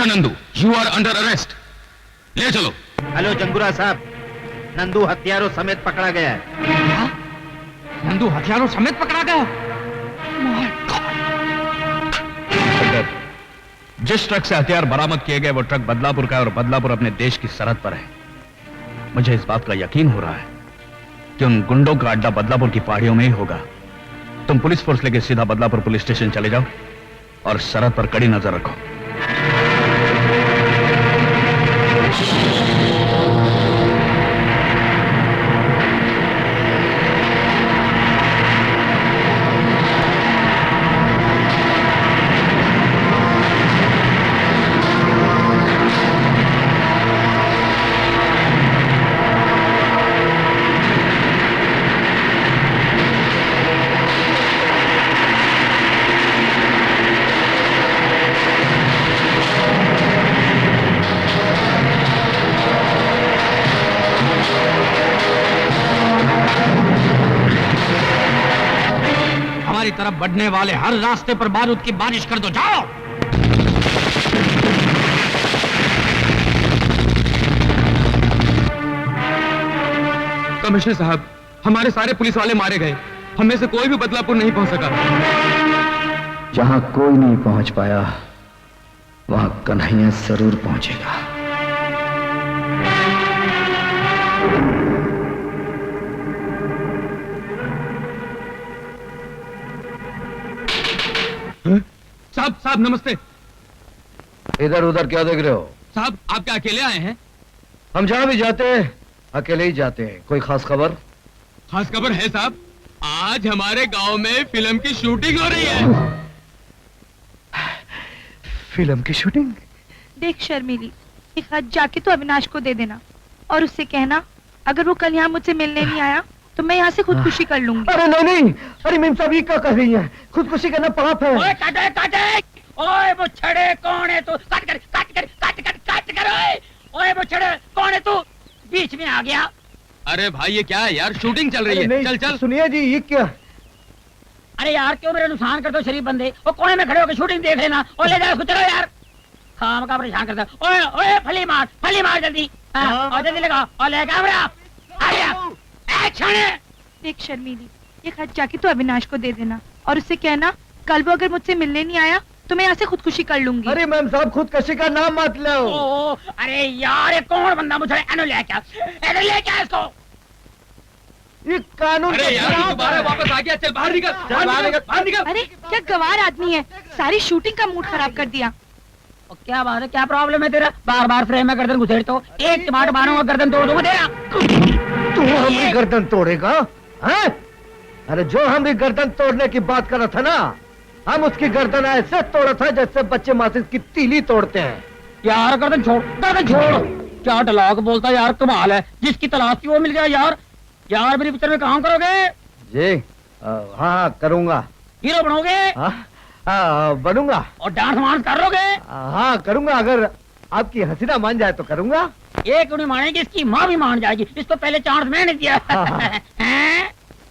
Mister Nandu, you are under arrest. ले चलो। हेलो जंगुरा साहब, नंदू हथियारों समेत पकड़ा गया है। नंदू हथियारों समेत पकड़ा गया? जिस ट्रक से हथियार बरामद किए गए वो ट्रक बदलापुर का है और बदलापुर अपने देश की सरहद पर है। मुझे इस बात का यकीन हो रहा है कि उन गुंडों का अड्डा बदलापुर की पहाड़ियों में ही होगा। तुम पुलिस फोर्स लेके सीधा बदलापुर पुलिस स्टेशन चले जाओ और सरहद पर कड़ी नजर रखो। हमारी तरफ बढ़ने वाले हर रास्ते पर बारूद की बारिश कर दो। जाओ। कमिश्नर साहब, हमारे सारे पुलिस वाले मारे गए, हम में से कोई भी बदलापुर नहीं पहुंच सका। जहां कोई नहीं पहुंच पाया वहां कन्हैया जरूर पहुंचेगा। साहब साहब नमस्ते। इधर उधर क्या देख रहे हो? साहब आप क्या अकेले आए हैं? हम जहां भी जाते हैं अकेले ही जाते हैं। कोई खास खबर? खास खबर है साहब, आज हमारे गांव में फिल्म की शूटिंग हो रही है। फिल्म की शूटिंग? देख शर्मीली, एक हाथ जाके तो अविनाश को दे देना और उससे कहना अगर वो कल यहाँ मुझसे मिलने नहीं आया तो मैं यहाँ से खुदकुशी कर लूंगी। अरे नहीं नहीं, अरे मेम साहब ये क्या कर रही हैं? खुदकुशी करना पाप है। ओए काटे काटे, ओए वो छड़े कौन है तू? काट कर काट कर काट कर काट कर। ओए वो छड़े कौन है तू? बीच में आ गया। अरे भाई ये क्या है यार, शूटिंग चल रही है। चल चल। सुनिए जी, ये क्या? अरे यार क्यों मेरे नुकसान करते हो शरीफ बंदे? वो कोने में खड़े होकर शूटिंग देख लेना। और ले जाओ चलो यार, खाम का परेशान करता। ओए ओए फली मार जल्दी। और जल्दी लगा और ले कैमरा। आ गया एक्शन। देख शर्मीली, एक हाथ जाके तो अविनाश को दे देना और उससे कहना कल वो अगर मुझसे मिलने नहीं आया तो मैं यहाँ से खुदकुशी कर लूंगी। अरे मैम साहब, खुदकुशी का नाम मत लो। अरे यार ये कौन बंदा मुझे एनो ले क्या इसको? ये कानून। अरे यार दोबारा वापस आ गया। चल बाहर निकल, बाहर निकल। अरे क्या गवार आदमी है, सारी शूटिंग का मूड खराब कर दिया। क्या बात है, क्या प्रॉब्लम है तेरा? बार बार फ्रेम में गर्दन घुसेड़ तो एक टमाटर मारूंगा गर्दन तोड़ दूंगा तेरा। तू हमारी गर्दन तोड़ेगा? हैं? अरे जो हमारी गर्दन तोड़ने की बात कर रहा था ना, हम उसकी गर्दन ऐसे तोड़ा था जैसे बच्चे माचिस की तीली तोड़ते हैं। यार गर्दन छोड़, गर्दन छोड़। क्या डलाक बोलता यार, कमाल है। जिसकी तलाश थी वो मिल गया यार। यार मेरी पिक्चर में काम करोगे? जी हाँ करूंगा। हीरो बनोगे? बनूंगा। और डांस वांस करोगे? हाँ करूंगा, अगर आपकी हसीना मान जाए तो करूंगा। ये क्यों नहीं मानेगी, इसकी माँ भी मान जाएगी। इसको पहले चांस मैंने दिया।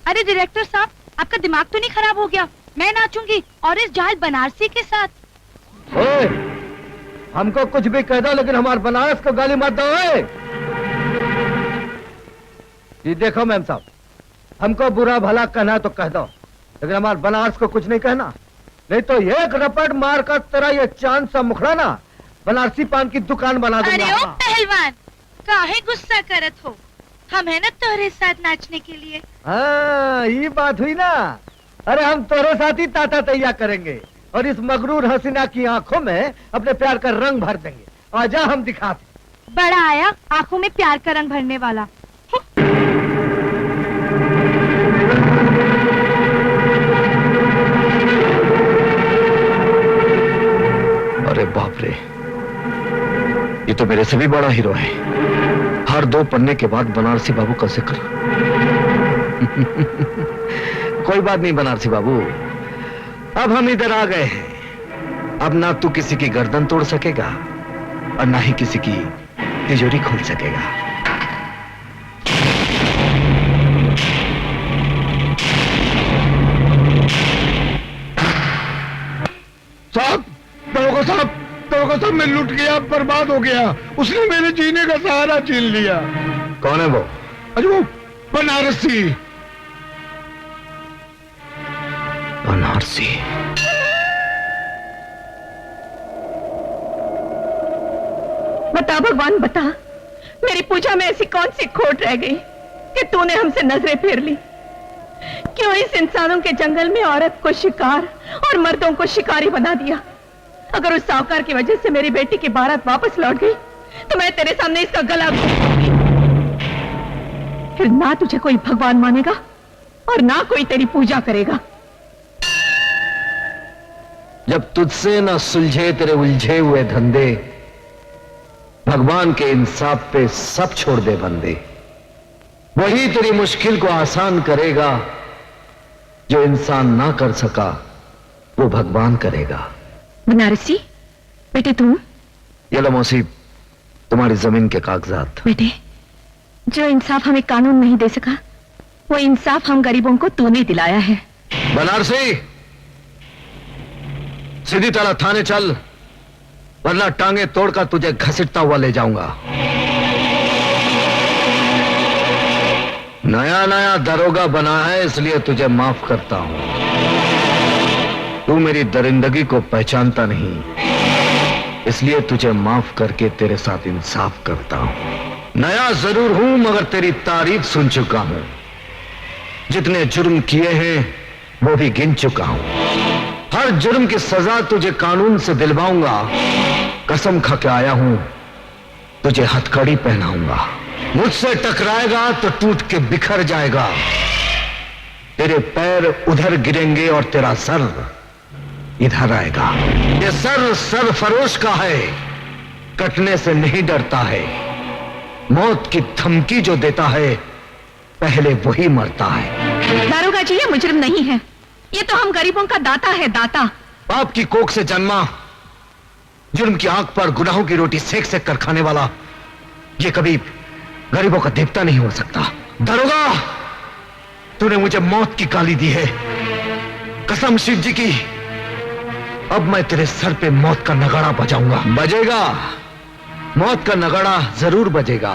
अरे डायरेक्टर साहब, आपका दिमाग तो नहीं खराब हो गया? मैं नाचूंगी और इस जाहिल बनारसी के साथ। ओए, हमको कुछ भी कह दो लेकिन हमारे बनारस को गाली मत दो। ये देखो मैम साहब, हमको बुरा भला कहना तो कह दो लेकिन हमारे बनारस को कुछ नहीं कहना, नहीं तो एक रपट मार कर तेरा ये चांद सा मुखड़ा ना बनारसी पान की दुकान बना दूंगा। अरे ओ पहलवान, काहे गुस्सा करत हो? हम है ना तोरे साथ नाचने के लिए। हाँ ये बात हुई ना। अरे हम तोरे साथ ही ताता तैया करेंगे और इस मगरूर हसीना की आंखों में अपने प्यार का रंग भर देंगे। आजा हम दिखाते। बड़ा आया आंखों में प्यार का रंग भरने वाला। अरे बाप रे, ये तो मेरे से भी बड़ा हीरो है। हर 2 पन्ने के बाद बनारसी बाबू का जिक्र। कोई बात नहीं बनारसी बाबू, अब हम इधर आ गए हैं। अब ना तू किसी की गर्दन तोड़ सकेगा और ना ही किसी की तिजोरी खोल सकेगा। साहब, दरोगा साहब, तो कसम मैं लुट गया, बर्बाद हो गया। उसने मेरे जीने का सहारा छीन लिया। कौन है वो? अरे वो बनारसी। बनारसी? बता भगवान बता, मेरी पूजा में ऐसी कौन सी खोट रह गई कि तूने हमसे नजरें फेर ली? क्यों इस इंसानों के जंगल में औरत को शिकार और मर्दों को शिकारी बना दिया? अगर उस साहूकार की वजह से मेरी बेटी की बारात वापस लौट गई तो मैं तेरे सामने इसका गला घोंटूंगी। फिर ना तुझे कोई भगवान मानेगा और ना कोई तेरी पूजा करेगा। जब तुझसे ना सुलझे तेरे उलझे हुए धंधे, भगवान के इंसाफ पे सब छोड़ दे बंदे। वही तेरी मुश्किल को आसान करेगा, जो इंसान ना कर सका वो भगवान करेगा। बनारसी बेटे तुम? ये लो मौसी, तुम्हारी जमीन के कागजात। बेटे, जो इंसाफ हमें कानून नहीं दे सका वो इंसाफ हम गरीबों को तूने दिलाया है। बनारसी, सीधी तरह थाने चल, वरना टांगे तोड़कर तुझे घसीटता हुआ ले जाऊंगा। नया नया दरोगा बना है इसलिए तुझे माफ करता हूं। तू मेरी दरिंदगी को पहचानता नहीं, इसलिए तुझे माफ करके तेरे साथ इंसाफ करता हूं। नया जरूर हूं मगर तेरी तारीफ सुन चुका हूं। जितने जुर्म किए हैं वो भी गिन चुका हूं। हर जुर्म की सजा तुझे कानून से दिलवाऊंगा। कसम खा के आया हूं, तुझे हथकड़ी पहनाऊंगा। मुझसे टकराएगा तो टूट के बिखर जाएगा। तेरे पैर उधर गिरेंगे और तेरा सर इधर आएगा। ये सर सरफरोश का है, कटने से नहीं डरता है। मौत की धमकी जो देता है पहले वही मरता है। दारोगा जी, ये मुजरिम नहीं है, ये तो हम गरीबों का दाता है, दाता। बाप की कोख से जन्मा, जुर्म की आंख पर गुनाहों की रोटी सेक सेक कर खाने वाला ये कभी गरीबों का देवता नहीं हो सकता। दरोगा, तूने मुझे मौत की गाली दी है, कसम शिव जी की। अब मैं तेरे सर पे मौत का नगाड़ा बजाऊंगा। बजेगा, मौत का नगाड़ा जरूर बजेगा,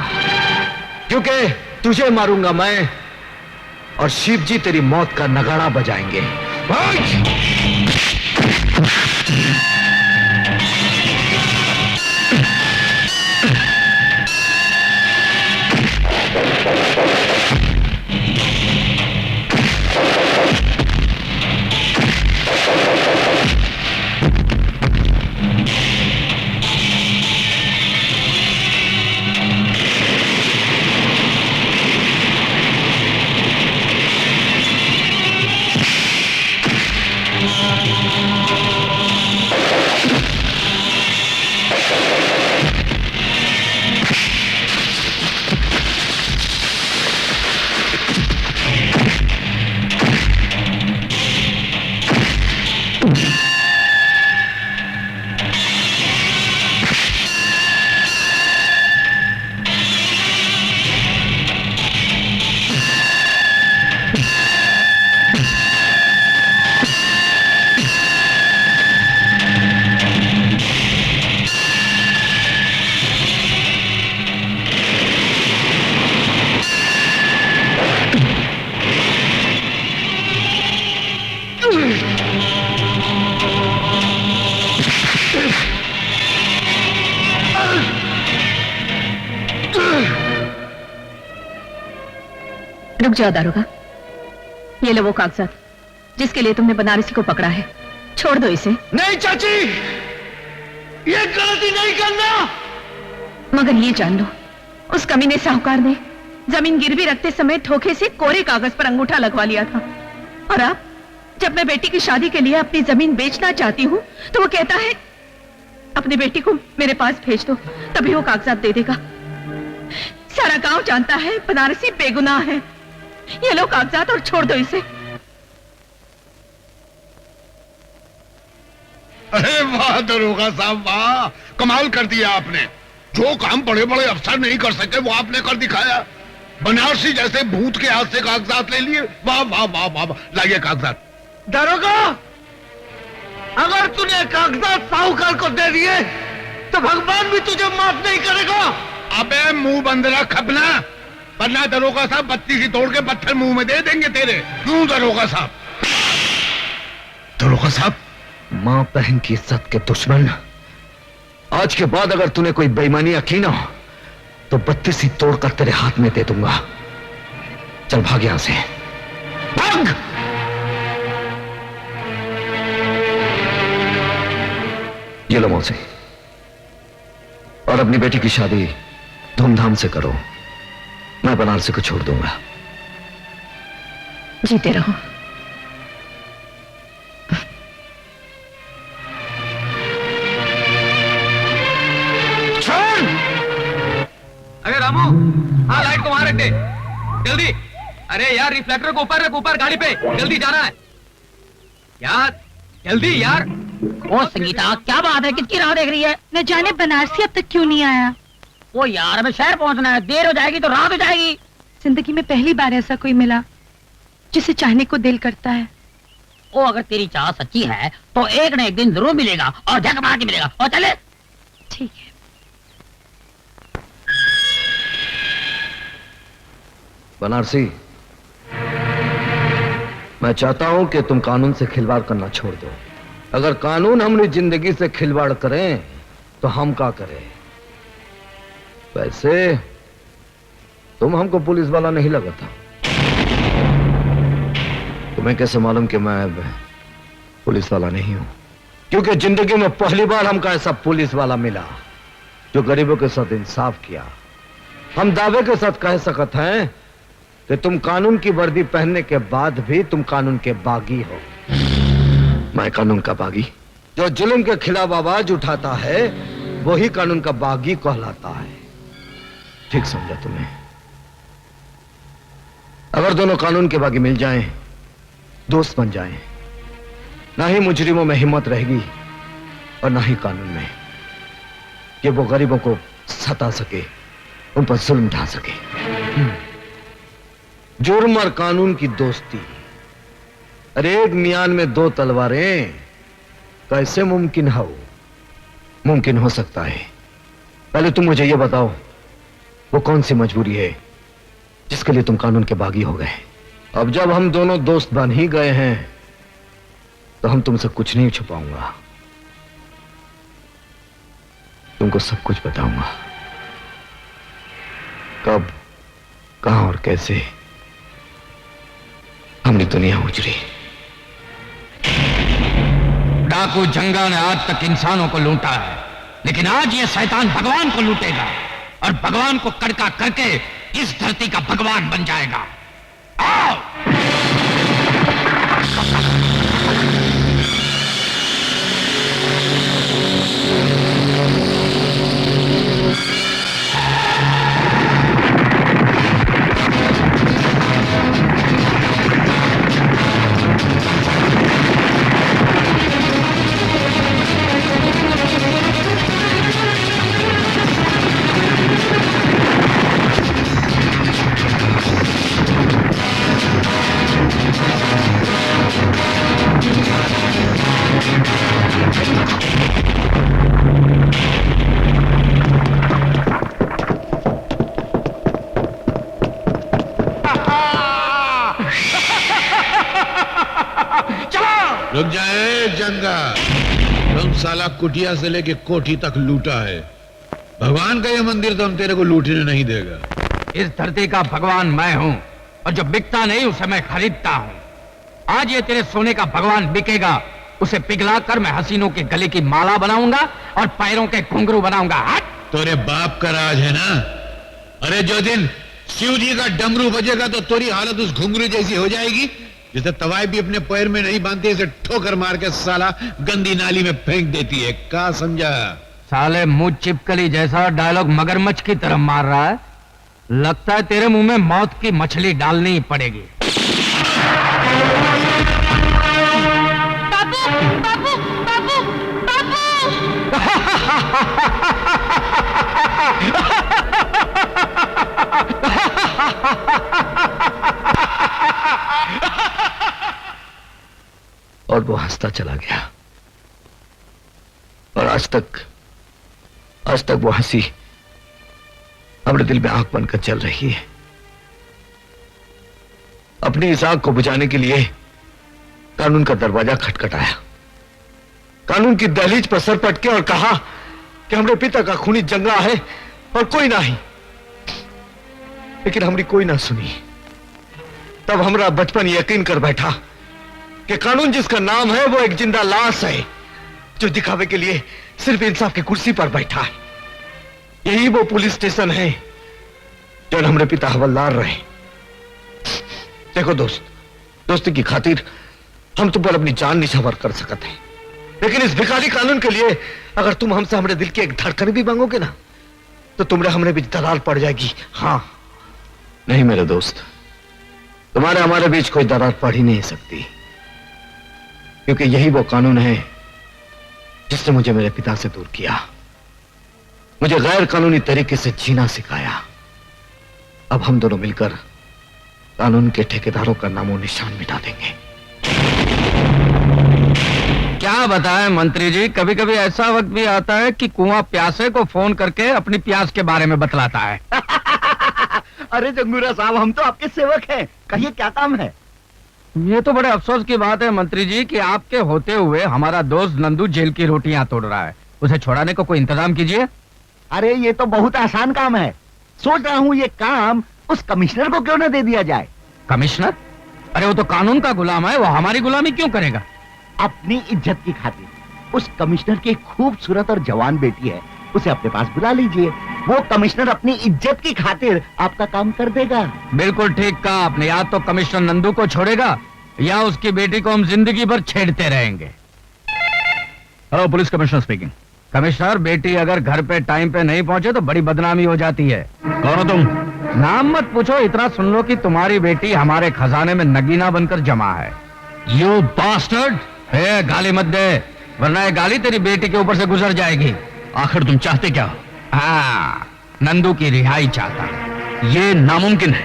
क्योंकि तुझे मारूंगा मैं और शिव जी तेरी मौत का नगाड़ा बजाएंगे। रुक जाओ दारोगा, ये लो वो कागजात जिसके लिए तुमने बनारसी को पकड़ा है। छोड़ दो इसे। नहीं चाची, ये गलती नहीं करना। मगर ये जान लो, उस कमीने साहूकार ने जमीन गिरवी रखते समय धोखे से कोरे कागज पर अंगूठा लगवा लिया था। और अब जब मैं बेटी की शादी के लिए अपनी जमीन बेचना चाहती हूँ तो वो कहता है अपनी बेटी को मेरे पास भेज दो, तभी वो कागजात दे देगा। सारा गांव जानता है बनारसी बेगुनाह है। ये लो कागजात और छोड़ दो इसे। अरे वाह दरोगा साहब, वाह, कमाल कर दिया आपने। जो काम बड़े बड़े अफसर नहीं कर सके वो आपने कर दिखाया। बनारसी जैसे भूत के हाथ से कागजात ले लिए। वाह वाह वाह वाह, लाइए कागजात। दरोगा, अगर तूने कागजात साहूकार को दे दिए तो भगवान भी तुझे माफ नहीं करेगा। अबे मुंह बंद रख अपना, वरना दरोगा साहब बत्ती सी तोड़ के पत्थर मुंह में दे देंगे तेरे। क्यों दरोगा साहब? दरोगा साहब, मां बहन की इज्जत के दुश्मन, आज के बाद अगर तूने कोई बेईमानी की ना तो 32 तोड़कर तेरे हाथ में दे दूंगा। चल भाग यहां से, भाग। ये लो मौसी, और अपनी बेटी की शादी धूमधाम से करो। मैं बनारसी को छोड़ दूंगा। जीते रहो। अरे रामू, हाँ लाइट को वहां रख दे, जल्दी। अरे यार रिफ्लेक्टर को ऊपर रख, ऊपर गाड़ी पे, जल्दी जाना है यार, जल्दी यार। ओ संगीता, क्या बात है? किसकी राह देख रही है? न जाने बनारसी अब तक क्यों नहीं आया। ओ यार, हमें शहर पहुंचना है, देर हो जाएगी तो रात हो जाएगी। जिंदगी में पहली बार ऐसा कोई मिला जिसे चाहने को दिल करता है। ओ अगर तेरी चाह सच्ची है तो एक न एक दिन जरूर मिलेगा, और झक मार के मिलेगा। और चले। ठीक है। बनारसी, मैं चाहता हूं कि तुम कानून से खिलवाड़ करना छोड़ दो। अगर कानून हमारी जिंदगी से खिलवाड़ करें तो हम क्या करें? वैसे तुम हमको पुलिस वाला नहीं लगा था। तुम्हें कैसे मालूम कि मैं पुलिस वाला नहीं हूं? क्योंकि जिंदगी में पहली बार हमको ऐसा पुलिस वाला मिला जो गरीबों के साथ इंसाफ किया। हम दावे के साथ कह सकते हैं कि तुम कानून की वर्दी पहनने के बाद भी तुम कानून के बागी हो। मैं कानून का बागी? जो जुल्म के खिलाफ आवाज उठाता है वही कानून का बागी कहलाता है। ठीक समझा तुम्हें? अगर दोनों कानून के बागी मिल जाएं, दोस्त बन जाएं, ना ही मुजरिमों में हिम्मत रहेगी और ना ही कानून में कि वो गरीबों को सता सके, उन पर जुल्म ढा सके। जुर्म और कानून की दोस्ती, अरे एक मियान में दो तलवारें कैसे मुमकिन हो? मुमकिन हो सकता है। पहले तुम मुझे यह बताओ, वो कौन सी मजबूरी है जिसके लिए तुम कानून के बागी हो गए? अब जब हम दोनों दोस्त बन ही गए हैं तो हम तुमसे कुछ नहीं छुपाऊंगा, तुमको सब कुछ बताऊंगा। कब, कहां और कैसे हमने दुनिया उजड़ी। डाकू जंगा ने आज तक इंसानों को लूटा है, लेकिन आज ये शैतान भगवान को लूटेगा और भगवान को कड़का करके इस धरती का भगवान बन जाएगा। आओ! रुक जाए जंगा, तुम साला कुटिया से लेके कोठी तक लूटा है। भगवान का ये मंदिर तो हम तेरे को लूटने नहीं देगा। इस धरती का भगवान मैं हूं, और जो बिकता नहीं उसे मैं खरीदता हूं। आज ये तेरे सोने का भगवान बिकेगा, उसे पिघलाकर मैं हसीनों के गले की माला बनाऊंगा और पैरों के घुंघरू बनाऊंगा। तेरे बाप का राज है ना? अरे जो दिन शिव जी का डमरू बजेगा तो तेरी हालत उस घुंघरू जैसी हो जाएगी जिसे तवाई भी अपने पैर में नहीं बांधती, इसे ठोकर मार के साला गंदी नाली में फेंक देती है। क्या समझा? साले मुंह चिपकली जैसा डायलॉग मगरमच्छ की तरह मार रहा है। लगता है तेरे मुंह में मौत की मछली डालनी ही पड़ेगी। बाबू, बाबू, बाबू, बाबू। और वो हंसता चला गया। और आज तक आज तक वो हंसी हमारे दिल में आग बनकर चल रही है। अपनी इस आग को बुझाने के लिए कानून का दरवाजा खटखटाया, कानून की दहलीज पर सर पटके और कहा कि हमारे पिता का खूनी जंगला है और कोई नहीं। लेकिन हमारी कोई ना सुनी। तब हमारा बचपन यकीन कर बैठा कि कानून जिसका नाम है वो एक जिंदा लाश है जो दिखावे के लिए सिर्फ इंसाफ की कुर्सी पर बैठा है। यही वो पुलिस स्टेशन है जो हमारे पिता हवलदार रहे। देखो दोस्त, दोस्ती की खातिर हम तुम पर अपनी जान निछावर कर सकते हैं, लेकिन इस भिखारी कानून के लिए अगर तुम हमसे हमारे दिल की एक धड़कन भी मांगोगे ना तो तुमने हमने बीच दरार पड़ जाएगी। हाँ नहीं मेरे दोस्त, तुम्हारे हमारे बीच कोई दरार पड़ ही नहीं सकती, क्योंकि यही वो कानून है जिसने मुझे मेरे पिता से दूर किया, मुझे गैर कानूनी तरीके से जीना सिखाया। अब हम दोनों मिलकर कानून के ठेकेदारों का नामो निशान मिटा देंगे। क्या बताएं मंत्री जी, कभी कभी ऐसा वक्त भी आता है कि कुआं प्यासे को फोन करके अपनी प्यास के बारे में बतलाता है। अरे जंगूरा साहब, हम तो आपके सेवक हैं, कहिए क्या काम है? ये तो बड़े अफसोस की बात है मंत्री जी कि आपके होते हुए हमारा दोस्त नंदू जेल की रोटियां तोड़ रहा है। उसे छुड़ाने को कोई इंतजाम कीजिए। अरे ये तो बहुत आसान काम है। सोच रहा हूँ ये काम उस कमिश्नर को क्यों न दे दिया जाए। कमिश्नर? अरे वो तो कानून का गुलाम है, वो हमारी गुलामी क्यों करेगा? अपनी इज्जत की खातिर उस कमिश्नर की खूबसूरत और जवान बेटी है, उसे अपने पास बुला लीजिए। वो कमिश्नर अपनी इज्जत की खातिर आपका काम कर देगा। बिल्कुल ठीक कहा आपने। या तो कमिश्नर नंदू को छोड़ेगा या उसकी बेटी को हम जिंदगी भर छेड़ते रहेंगे। Hello, police commissioner speaking. Commissioner, बेटी अगर घर पे टाइम पे नहीं पहुंचे तो बड़ी बदनामी हो जाती है। कौन हो तुम? नाम मत पूछो, इतना सुन लो कि तुम्हारी बेटी हमारे खजाने में नगीना बनकर जमा है। You bastard! गाली मत दे, वरना ये गाली तेरी बेटी के ऊपर से गुजर जाएगी। आखिर तुम चाहते क्या? हाँ, नंदू की रिहाई चाहता। ये नामुमकिन है।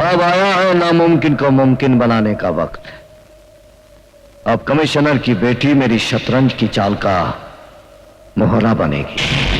अब आया है नामुमकिन को मुमकिन बनाने का वक्त। अब कमिश्नर की बेटी मेरी शतरंज की चाल का मोहरा बनेगी।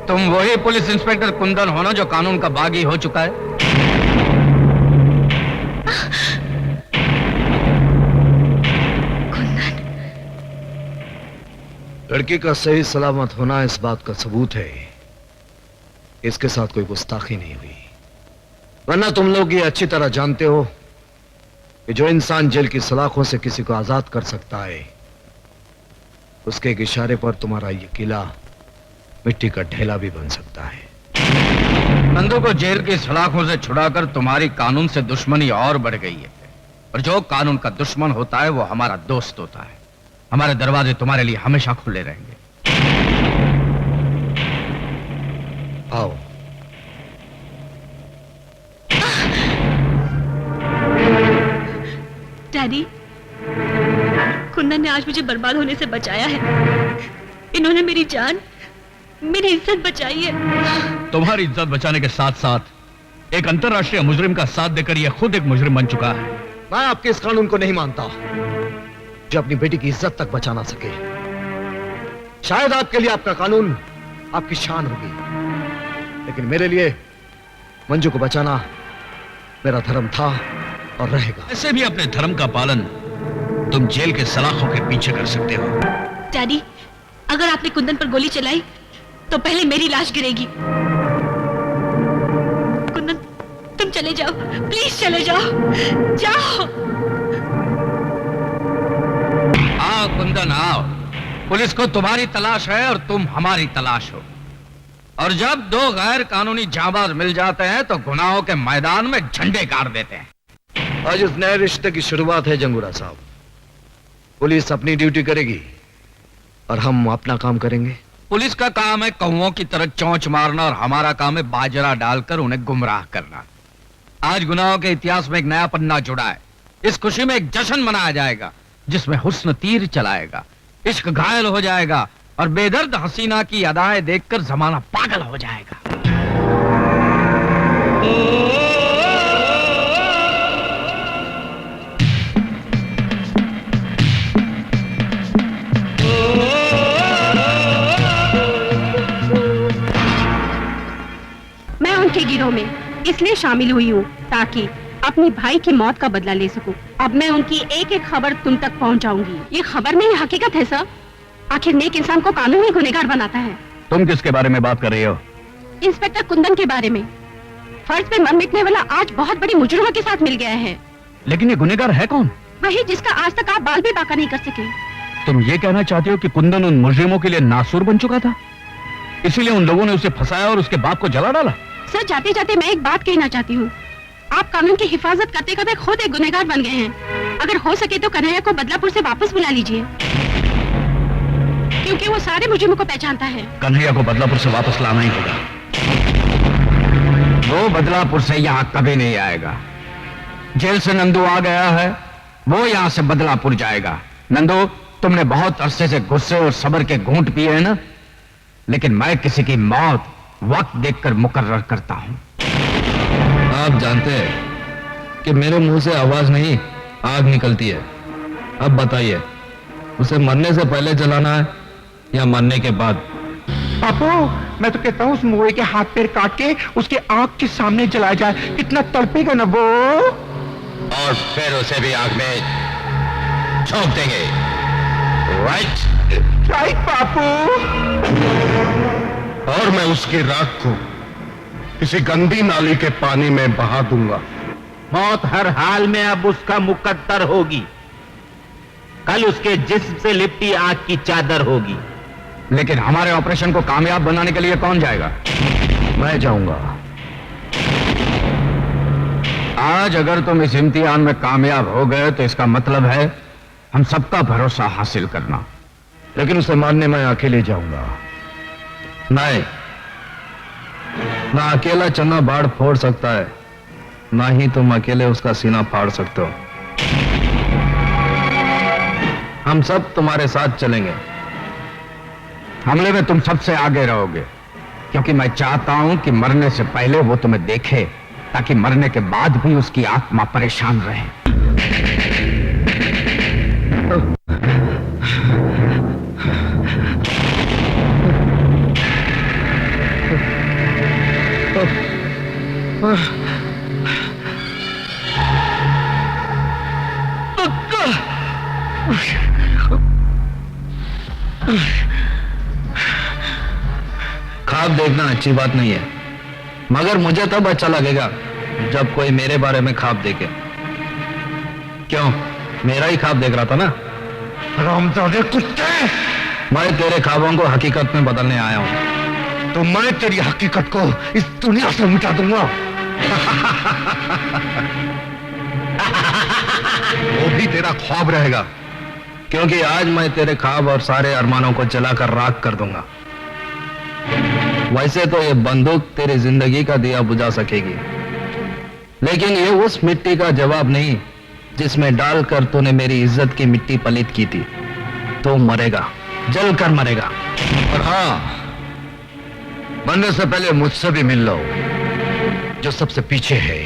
तुम वही पुलिस इंस्पेक्टर कुंदन हो ना जो कानून का बागी हो चुका है? कुंदन, लड़की का सही सलामत होना इस बात का सबूत है इसके साथ कोई गुस्ताखी नहीं हुई। वरना तुम लोग ये अच्छी तरह जानते हो कि जो इंसान जेल की सलाखों से किसी को आजाद कर सकता है, उसके एक इशारे पर तुम्हारा ये किला मिट्टी का ढेला भी बन सकता है। नंदू को जेल की सलाखों से छुड़ाकर तुम्हारी कानून से दुश्मनी और बढ़ गई है। और जो कानून का दुश्मन होता है वो हमारा दोस्त होता है। हमारे दरवाजे तुम्हारे लिए हमेशा खुले रहेंगे। आओ डैडी, कुंदन ने आज मुझे बर्बाद होने से बचाया है। इन्होंने मेरी जान, मेरी इज्जत बचाई है। तुम्हारी इज्जत बचाने के साथ साथ एक अंतर्राष्ट्रीय मुजरिम का साथ देकर यह खुद एक मुजरिम बन चुका है। मैं आपके इस कानून को नहीं मानता जो अपनी बेटी की इज्जत तक बचा ना सके। शायद आपके लिए आपका कानून आपकी शान होगी, लेकिन मेरे लिए मंजू को बचाना मेरा धर्म था और रहेगा। ऐसे भी अपने धर्म का पालन तुम जेल के सलाखों के पीछे कर सकते हो। डैडी, अगर आपने कुंदन पर गोली चलाई तो पहले मेरी लाश गिरेगी। कुंदन, तुम चले जाओ, प्लीज चले जाओ, जाओ। आओ कुंदन आओ, पुलिस को तुम्हारी तलाश है और तुम हमारी तलाश हो। और जब दो गैर कानूनी जाबाज मिल जाते हैं तो गुनाहों के मैदान में झंडे गाड़ देते हैं। आज इस नए रिश्ते की शुरुआत है जंगूरा साहब। पुलिस अपनी ड्यूटी करेगी और हम अपना काम करेंगे। पुलिस का काम है कौओं की तरह चोंच मारना और हमारा काम है बाजरा डालकर उन्हें गुमराह करना। आज गुनाहों के इतिहास में एक नया पन्ना जुड़ा है। इस खुशी में एक जश्न मनाया जाएगा जिसमें हुस्न तीर चलाएगा, इश्क घायल हो जाएगा और बेदर्द हसीना की अदाएं देखकर जमाना पागल हो जाएगा। मैं उनके गिरोह में इसलिए शामिल हुई हूँ ताकि अपनी भाई की मौत का बदला ले सकूं। अब मैं उनकी एक एक खबर तुम तक पहुँचाऊंगी। ये खबर नहीं, हकीकत है सर। आखिर नेक इंसान को कानून ही गुनहगार बनाता है। तुम किसके बारे में बात कर रही हो? इंस्पेक्टर कुंदन के बारे में। फर्ज पे मर मिटने वाला आज बहुत बड़ी मुजरिमा के साथ मिल गया है। लेकिन ये गुनहगार है कौन? वही जिसका आज तक आप बाल भी बाका नहीं कर सके। तुम ये कहना चाहते हो कि कुंदन उन मुजरिमों के लिए नासूर बन चुका था, इसीलिए उन लोगों ने उसे फंसाया और उसके बाप को जला डाला? सर, जाते जाते मैं एक बात कहना चाहती हूँ। आप कानून की हिफाजत करते करते खुद एक गुनहगार बन गए हैं। अगर हो सके तो कन्हैया को बदलापुर से वापस बुला लीजिए, क्योंकि वो सारे मुजरिमों को पहचानता है। कन्हैया को बदलापुर से वापस लाना ही होगा। वो बदलापुर से यहाँ कभी नहीं आएगा। जेल से नंदू आ गया है, वो यहाँ से बदलापुर जाएगा। नंदू, तुमने बहुत अरसे से गुस्से और सब्र के घूंट पिए हैं ना, लेकिन मैं किसी की मौत वक्त देखकर मुकर्रर करता हूं। आप जानते हैं कि मेरे मुंह से आवाज नहीं आग निकलती है। अब बताइए, उसे मरने से पहले जलाना है या मरने के बाद? पापू, मैं तो कहता हूँ उस मोए के हाथ पैर काट के उसके आंख के सामने जलाया जाए। कितना तड़पेगा ना वो। और फिर उसे भी आग में झोंक देंगे। Right right Papu. और मैं उसकी राख को किसी गंदी नाली के पानी में बहा दूंगा। मौत हर हाल में अब उसका मुकद्दर होगी। कल उसके जिस्म से लिपटी आग की चादर होगी। लेकिन हमारे ऑपरेशन को कामयाब बनाने के लिए कौन जाएगा? मैं जाऊंगा। आज अगर तुम इस इम्तिहान में कामयाब हो गए तो इसका मतलब है हम सबका भरोसा हासिल करना। लेकिन उसे मारने मैं अकेले जाऊंगा। नहीं, ना अकेला चन्ना बाढ़ फोड़ सकता है, ना ही तुम अकेले उसका सीना फाड़ सकते हो। हम सब तुम्हारे साथ चलेंगे। हमले में तुम सबसे आगे रहोगे, क्योंकि मैं चाहता हूं कि मरने से पहले वो तुम्हें देखे, ताकि मरने के बाद भी उसकी आत्मा परेशान रहे। ख्वाब देखना अच्छी बात नहीं है, मगर मुझे तब अच्छा लगेगा जब कोई मेरे बारे में ख्वाब देखे। क्यों, मेरा ही ख्वाब देख रहा था ना? हरामजादे कुत्ते! मैं तेरे ख्वाबों को हकीकत में बदलने आया हूं। तो मैं तेरी हकीकत को इस दुनिया से मिटा दूंगा। वो भी तेरा ख्वाब रहेगा, क्योंकि आज मैं तेरे ख्वाब और सारे अरमानों को जलाकर राख कर दूंगा। वैसे तो ये बंदूक तेरी जिंदगी का दिया बुझा सकेगी, लेकिन ये उस मिट्टी का जवाब नहीं जिसमें डालकर तूने मेरी इज्जत की मिट्टी पलीत की थी, तो मरेगा, जल कर मरेगा। और हाँ, मरने से पहले मुझसे भी मिल लो, जो सबसे पीछे है,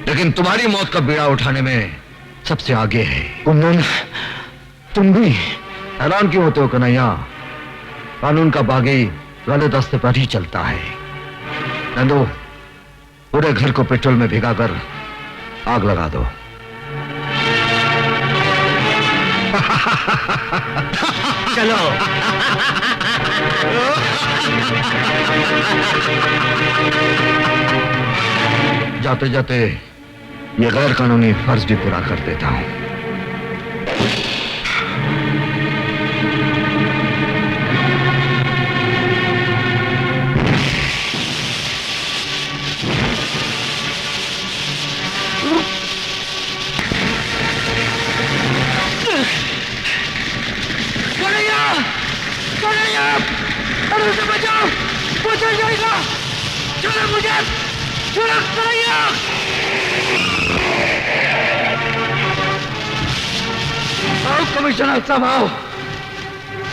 लेकिन तुम्हारी मौत का बीड़ा उठाने में सबसे आगे है। कुंदन, तुम भी हैरान क्यों होते हो कन्हैया? कानून का बागी गलत रास्ते पर ही चलता है। नंदू, पूरे घर को पेट्रोल में भिगाकर आग लगा दो। चलो। जाते जाते ये गैर कानूनी फर्ज भी पूरा कर देता हूं। अरे उसे बचाओ, वो चल जाएगा। छोड़ो मुझे, छोड़ो कन्हैया। आओ कमिश्नर साहब, आओ।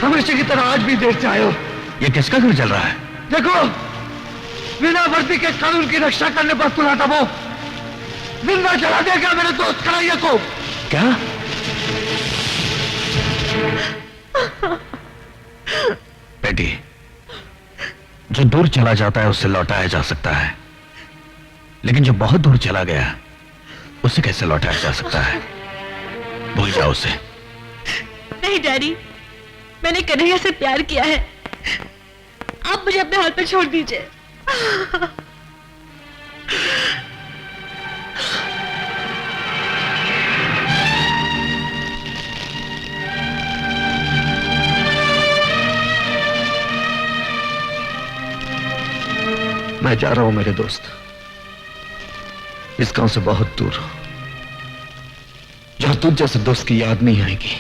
हमेशा की तरह आज भी देर से आए हो। ये किसका घर चल रहा है? देखो, बिना वर्दी के कानून की रक्षा करने पर तुला था वो जिंदा जला देगा मेरे दोस्त कन्हैया को। क्या? बेटी, जो दूर चला जाता है उसे लौटाया जा सकता है, लेकिन जो बहुत दूर चला गया उसे कैसे लौटाया जा सकता है? भूल जाओ उसे। नहीं डैडी, मैंने कन्हैया से प्यार किया है। आप मुझे अपने हाथ पे छोड़ दीजिए। मैं जा रहा हूं मेरे दोस्त, इस गांव से बहुत दूर, जहां तुझ जैसे दोस्त की याद नहीं आएगी।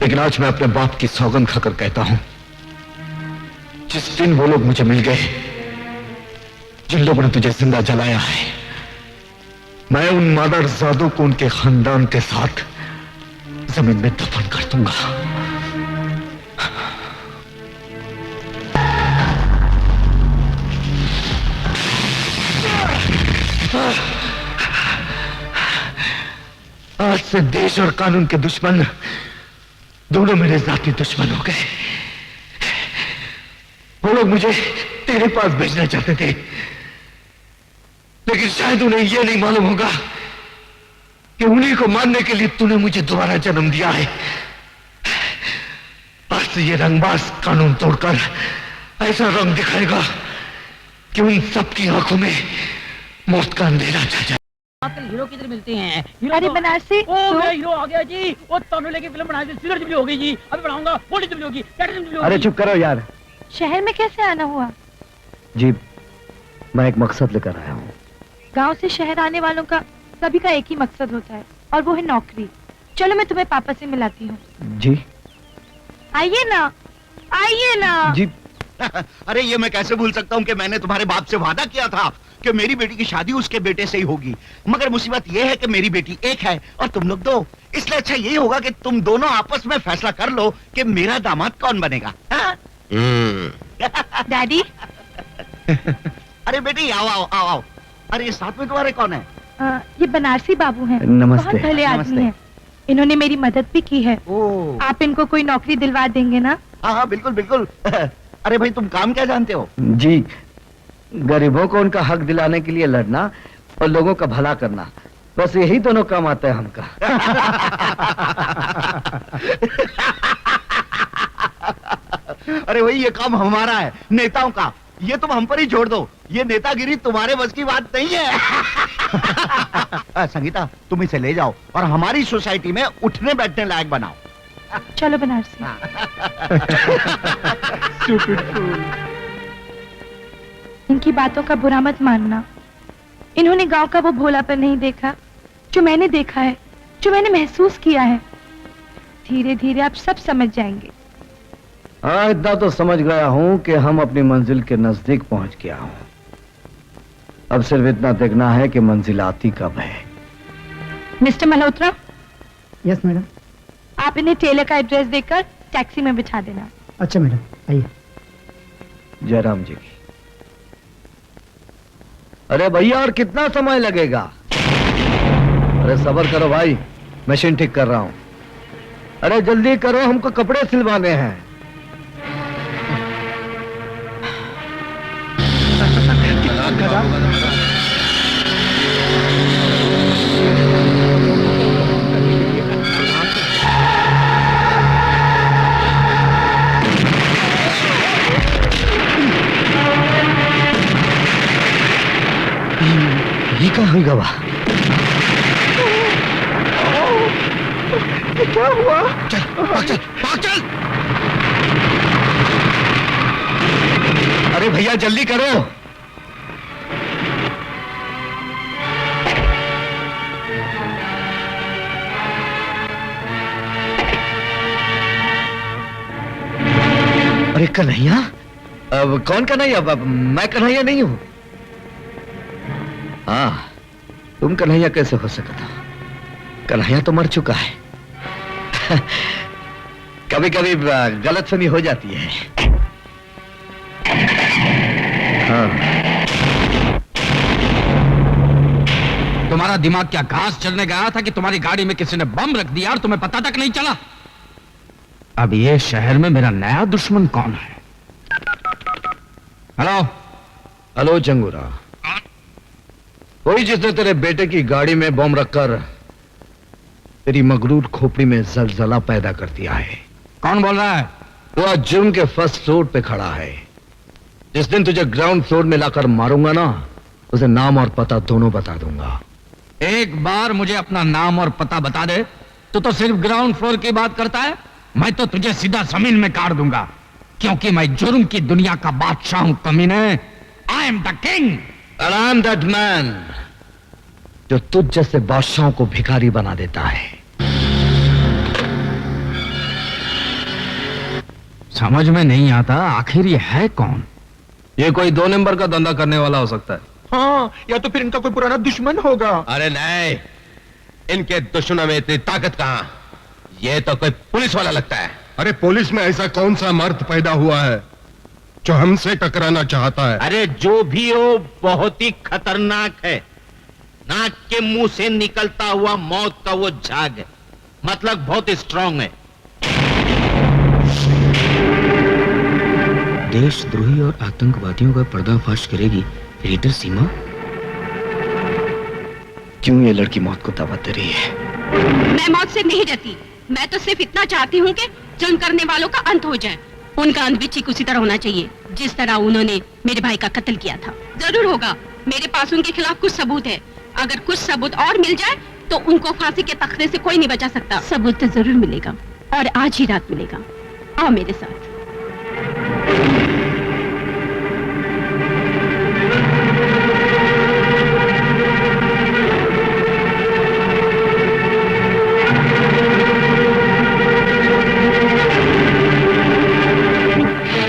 लेकिन आज मैं अपने बाप की सौगंध खाकर कहता हूं, जिस दिन वो लोग मुझे मिल गए जिन लोगों ने तुझे जिंदा जलाया है, मैं उन मादरजादों को उनके खानदान के साथ जमीन में दफन कर दूंगा। आज से देश और कानून के दुश्मन दोनों मेरे जाती दुश्मन हो गए। वो लोग मुझे तेरे पास भेजना चाहते थे, लेकिन शायद उन्हें यह नहीं मालूम होगा कि उन्हीं को मारने के लिए तूने मुझे दोबारा जन्म दिया है। आज से ये रंगबाज कानून तोड़कर ऐसा रंग दिखाएगा कि उन सबकी आंखों में मौत का अंधेरा छा जाए। आजकल हीरो किधर मिलते हैं? अरे बनारसी, मेरा हीरो आ गया जी। वो तनुले की फिल्म बनाई थी, सिल्वर जुबली हो गई जी। अभी बनाऊंगा, गोल्डन जुबली होगी, प्लैटिनम जुबली होगी। अरे चुप करो यार। शहर में कैसे आना हुआ? जी, मैं एक मकसद लेकर आया हूँ। गांव से शहर आने वालों का सभी का एक ही मकसद होता है, और वो है नौकरी। चलो मैं तुम्हें पापा से मिलाती हूँ। जी आइए ना, आइए ना। जी। अरे ये मैं कैसे भूल सकता हूँ कि मैंने तुम्हारे बाप से वादा किया था कि मेरी बेटी की शादी उसके बेटे से ही होगी। मगर मुसीबत यह है कि मेरी बेटी एक है और तुम लोग दो। इसलिए अच्छा यही होगा कि तुम दोनों आपस में फैसला कर लो कि मेरा दामाद कौन बनेगा। डैडी। अरे बेटी आओ आओ आओ आओ। अरे साथ में तुम्हारे कौन है? ये बनारसी बाबू हैं। नमस्ते। बहुत भले आदमी हैं। इन्होंने मेरी मदद भी की है। आप इनको कोई नौकरी दिलवा देंगे ना? हाँ बिल्कुल बिल्कुल। अरे भाई तुम काम क्या जानते हो? जी, गरीबों को उनका हक दिलाने के लिए लड़ना और लोगों का भला करना, बस यही दोनों काम आता है हमका। अरे वही ये काम हमारा है, नेताओं का। ये तुम हम पर ही छोड़ दो, ये नेतागिरी तुम्हारे बस की बात नहीं है। संगीता, तुम इसे ले जाओ और हमारी सोसाइटी में उठने बैठने लायक बनाओ। चलो बनारसी। इनकी बातों का बुरा मत मानना। इन्होंने गांव का वो भोलापन नहीं देखा जो मैंने देखा है, जो मैंने महसूस किया है। धीरे धीरे आप सब समझ जाएंगे। हाँ, इतना तो समझ गया हूँ कि हम अपनी मंजिल के नजदीक पहुंच गया हूँ। अब सिर्फ इतना देखना है कि मंजिल आती कब है। Mister Malhotra, yes madam. आप इन्हें टेलर का एड्रेस देकर टैक्सी में बिठा देना। अच्छा मैडम, आइए। जयराम जी की। अरे भैया और कितना समय लगेगा? अरे सब्र करो भाई, मशीन ठीक कर रहा हूं। अरे जल्दी करो, हमको कपड़े सिलवाने हैं। ये क्या हुई गवा? क्या हुआ? चल, भाग चल, भाग चल। अरे भैया जल्दी करो। अरे कन्हैया? अब कौन कन्हैया? मैं कन्हैया नहीं हूं। हाँ, तुम कन्हैया कैसे हो सकता था? कन्हैया तो मर चुका है। कभी कभी गलतफहमी हो जाती है। हाँ। तुम्हारा दिमाग क्या घास चढ़ने गया था कि तुम्हारी गाड़ी में किसी ने बम रख दिया और तुम्हें पता तक नहीं चला? अब ये शहर में मेरा नया दुश्मन कौन है? हेलो? हेलो जंगूरा, वही जिसने तेरे बेटे की गाड़ी में बम रखकर तेरी मगरूर खोपड़ी में जलजला पैदा कर दिया है। कौन बोल रहा है? वो आज जुर्म के फर्स्ट फ्लोर पे खड़ा है। जिस दिन तुझे ग्राउंड फ्लोर में लाकर मारूंगा ना, उसे नाम और पता दोनों बता दूंगा। एक बार मुझे अपना नाम और पता बता दे तो सिर्फ ग्राउंड फ्लोर की बात करता है। मैं तो तुझे सीधा जमीन में काट दूंगा, क्योंकि मैं जुर्म की दुनिया का बादशाह हूं कमीने। I am the king. I am that man जो तुझ जैसे बादशाहों को भिखारी बना देता है। समझ में नहीं आता आखिर ये है कौन? ये कोई 2 नंबर का धंधा करने वाला हो सकता है। हाँ, या तो फिर इनका कोई पुराना दुश्मन होगा। अरे नहीं, इनके दुश्मनों में इतनी ताकत कहां? ये तो कोई पुलिस वाला लगता है। अरे पुलिस में ऐसा कौन सा मर्द पैदा हुआ है जो हमसे टकराना चाहता है? अरे जो भी हो, बहुत ही खतरनाक है। नाक के मुंह से निकलता हुआ मौत का वो झाग है, मतलब बहुत स्ट्रांग है। देशद्रोही और आतंकवादियों का पर्दाफाश करेगी रीडर सीमा। क्यों ये लड़की मौत को दावत दे रही है? मैं मौत से नहीं डरती। मैं तो सिर्फ इतना चाहती हूँ कि जुल्म करने वालों का अंत हो जाए। उनका अंत भी ठीक उसी तरह होना चाहिए जिस तरह उन्होंने मेरे भाई का कत्ल किया था। जरूर होगा। मेरे पास उनके खिलाफ कुछ सबूत है। अगर कुछ सबूत और मिल जाए तो उनको फांसी के तख्ते से कोई नहीं बचा सकता। सबूत तो जरूर मिलेगा, और आज ही रात मिलेगा। आओ मेरे साथ।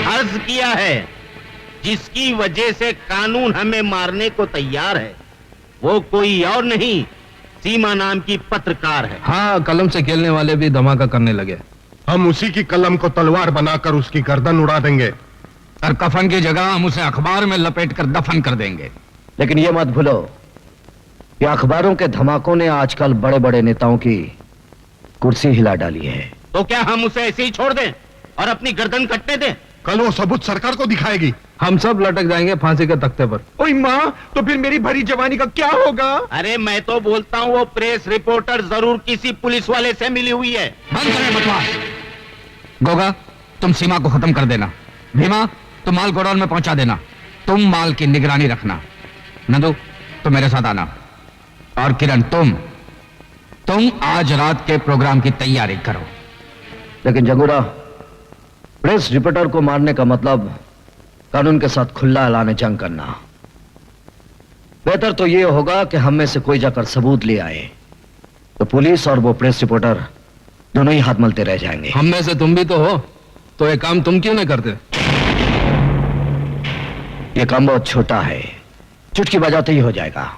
अर्ज किया है, जिसकी वजह से कानून हमें मारने को तैयार है, वो कोई और नहीं, सीमा नाम की पत्रकार है। हाँ, कलम से खेलने वाले भी धमाका करने लगे। हम उसी की कलम को तलवार बनाकर उसकी गर्दन उड़ा देंगे, और कफन की जगह हम उसे अखबार में लपेटकर दफन कर देंगे। लेकिन ये मत भूलो कि अखबारों के धमाकों ने आजकल बड़े बड़े नेताओं की कुर्सी हिला डाली है। तो क्या हम उसे ऐसे ही छोड़ दें और अपनी गर्दन कटने दें? कल वो सबूत सरकार को दिखाएगी। हम सब लटक जाएंगे फांसी के तख्ते पर। ओए माँ, तो फिर मेरी भरी जवानी का क्या होगा? अरे मैं तो बोलता हूँ, वो प्रेस रिपोर्टर जरूर किसी पुलिस वाले से मिली हुई है। बंद करें बकवास। गोगा, तुम सीमा को खत्म कर देना। भीमा, तुम माल गोडाउन में पहुंचा देना। तुम माल की निगरानी रखना। नंदू, तुम मेरे साथ आना। और किरण, तुम आज रात के प्रोग्राम की तैयारी करो। लेकिन जंगूरा, प्रेस रिपोर्टर को मारने का मतलब कानून के साथ खुला ऐलान जंग करना। बेहतर तो यह होगा कि हम में से कोई जाकर सबूत ले आए, तो पुलिस और वो प्रेस रिपोर्टर दोनों ही हाथ मलते रह जाएंगे। हम में से तुम भी तो हो, तो ये काम तुम क्यों नहीं करते? ये काम बहुत छोटा है, चुटकी बजाते ही हो जाएगा।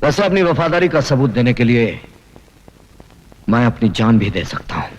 वैसे अपनी वफादारी का सबूत देने के लिए मैं अपनी जान भी दे सकता हूं।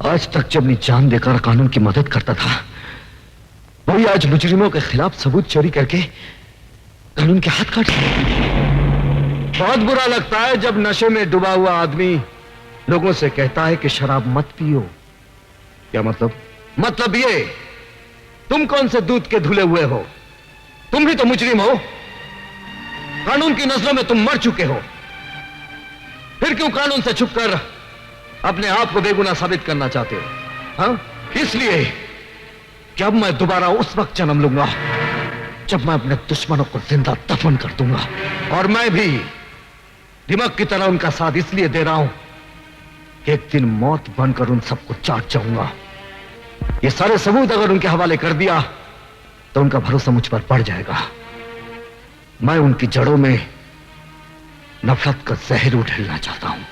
आज तक जब मैं जान देकर कानून की मदद करता था, वही आज मुजरिमों के खिलाफ सबूत चोरी करके कानून के हाथ काट। बहुत बुरा लगता है जब नशे में डूबा हुआ आदमी लोगों से कहता है कि शराब मत पियो। क्या मतलब? मतलब ये, तुम कौन से दूध के धुले हुए हो? तुम भी तो मुजरिम हो। कानून की नजरों में तुम मर चुके हो। फिर क्यों कानून से छुपकर अपने आप को बेगुनाह साबित करना चाहते हो? हाँ? इसलिए कि अब मैं दोबारा उस वक्त जन्म लूंगा जब मैं अपने दुश्मनों को जिंदा दफन कर दूंगा। और मैं भी दिमाग की तरह उनका साथ इसलिए दे रहा हूं कि एक दिन मौत बनकर उन सबको चाट जाऊंगा। ये सारे सबूत अगर उनके हवाले कर दिया तो उनका भरोसा मुझ पर बढ़ जाएगा। मैं उनकी जड़ों में नफरत का जहर उड़ेलना चाहता हूं।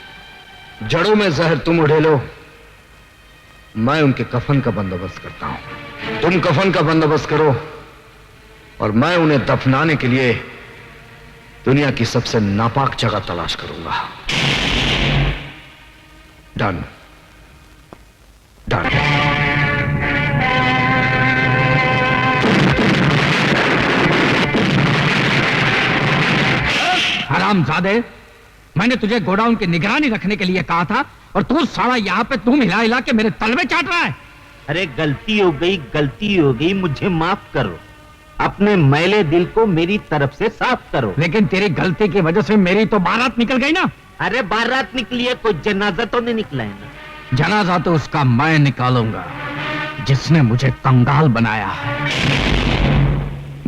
जड़ों में जहर तुम उड़ेलो, मैं उनके कफन का बंदोबस्त करता हूं। तुम कफन का बंदोबस्त करो और मैं उन्हें दफनाने के लिए दुनिया की सबसे नापाक जगह तलाश करूंगा। Done done. हरामजादे, मैंने तुझे गोडाउन की निगरानी रखने के लिए कहा था और तू साला यहाँ पे तुम हिला हिला के मेरे तलवे चाट रहा है। अरे गलती हो गई, मुझे माफ करो। अपने मैले दिल को मेरी तरफ से साफ करो। लेकिन तेरी गलती की वजह से मेरी तो बारात निकल गई ना। अरे बारात निकली है, कोई जनाजा तो नहीं निकला है ना। जनाजा तो उसका मैं निकालूंगा जिसने मुझे कंगाल बनाया है।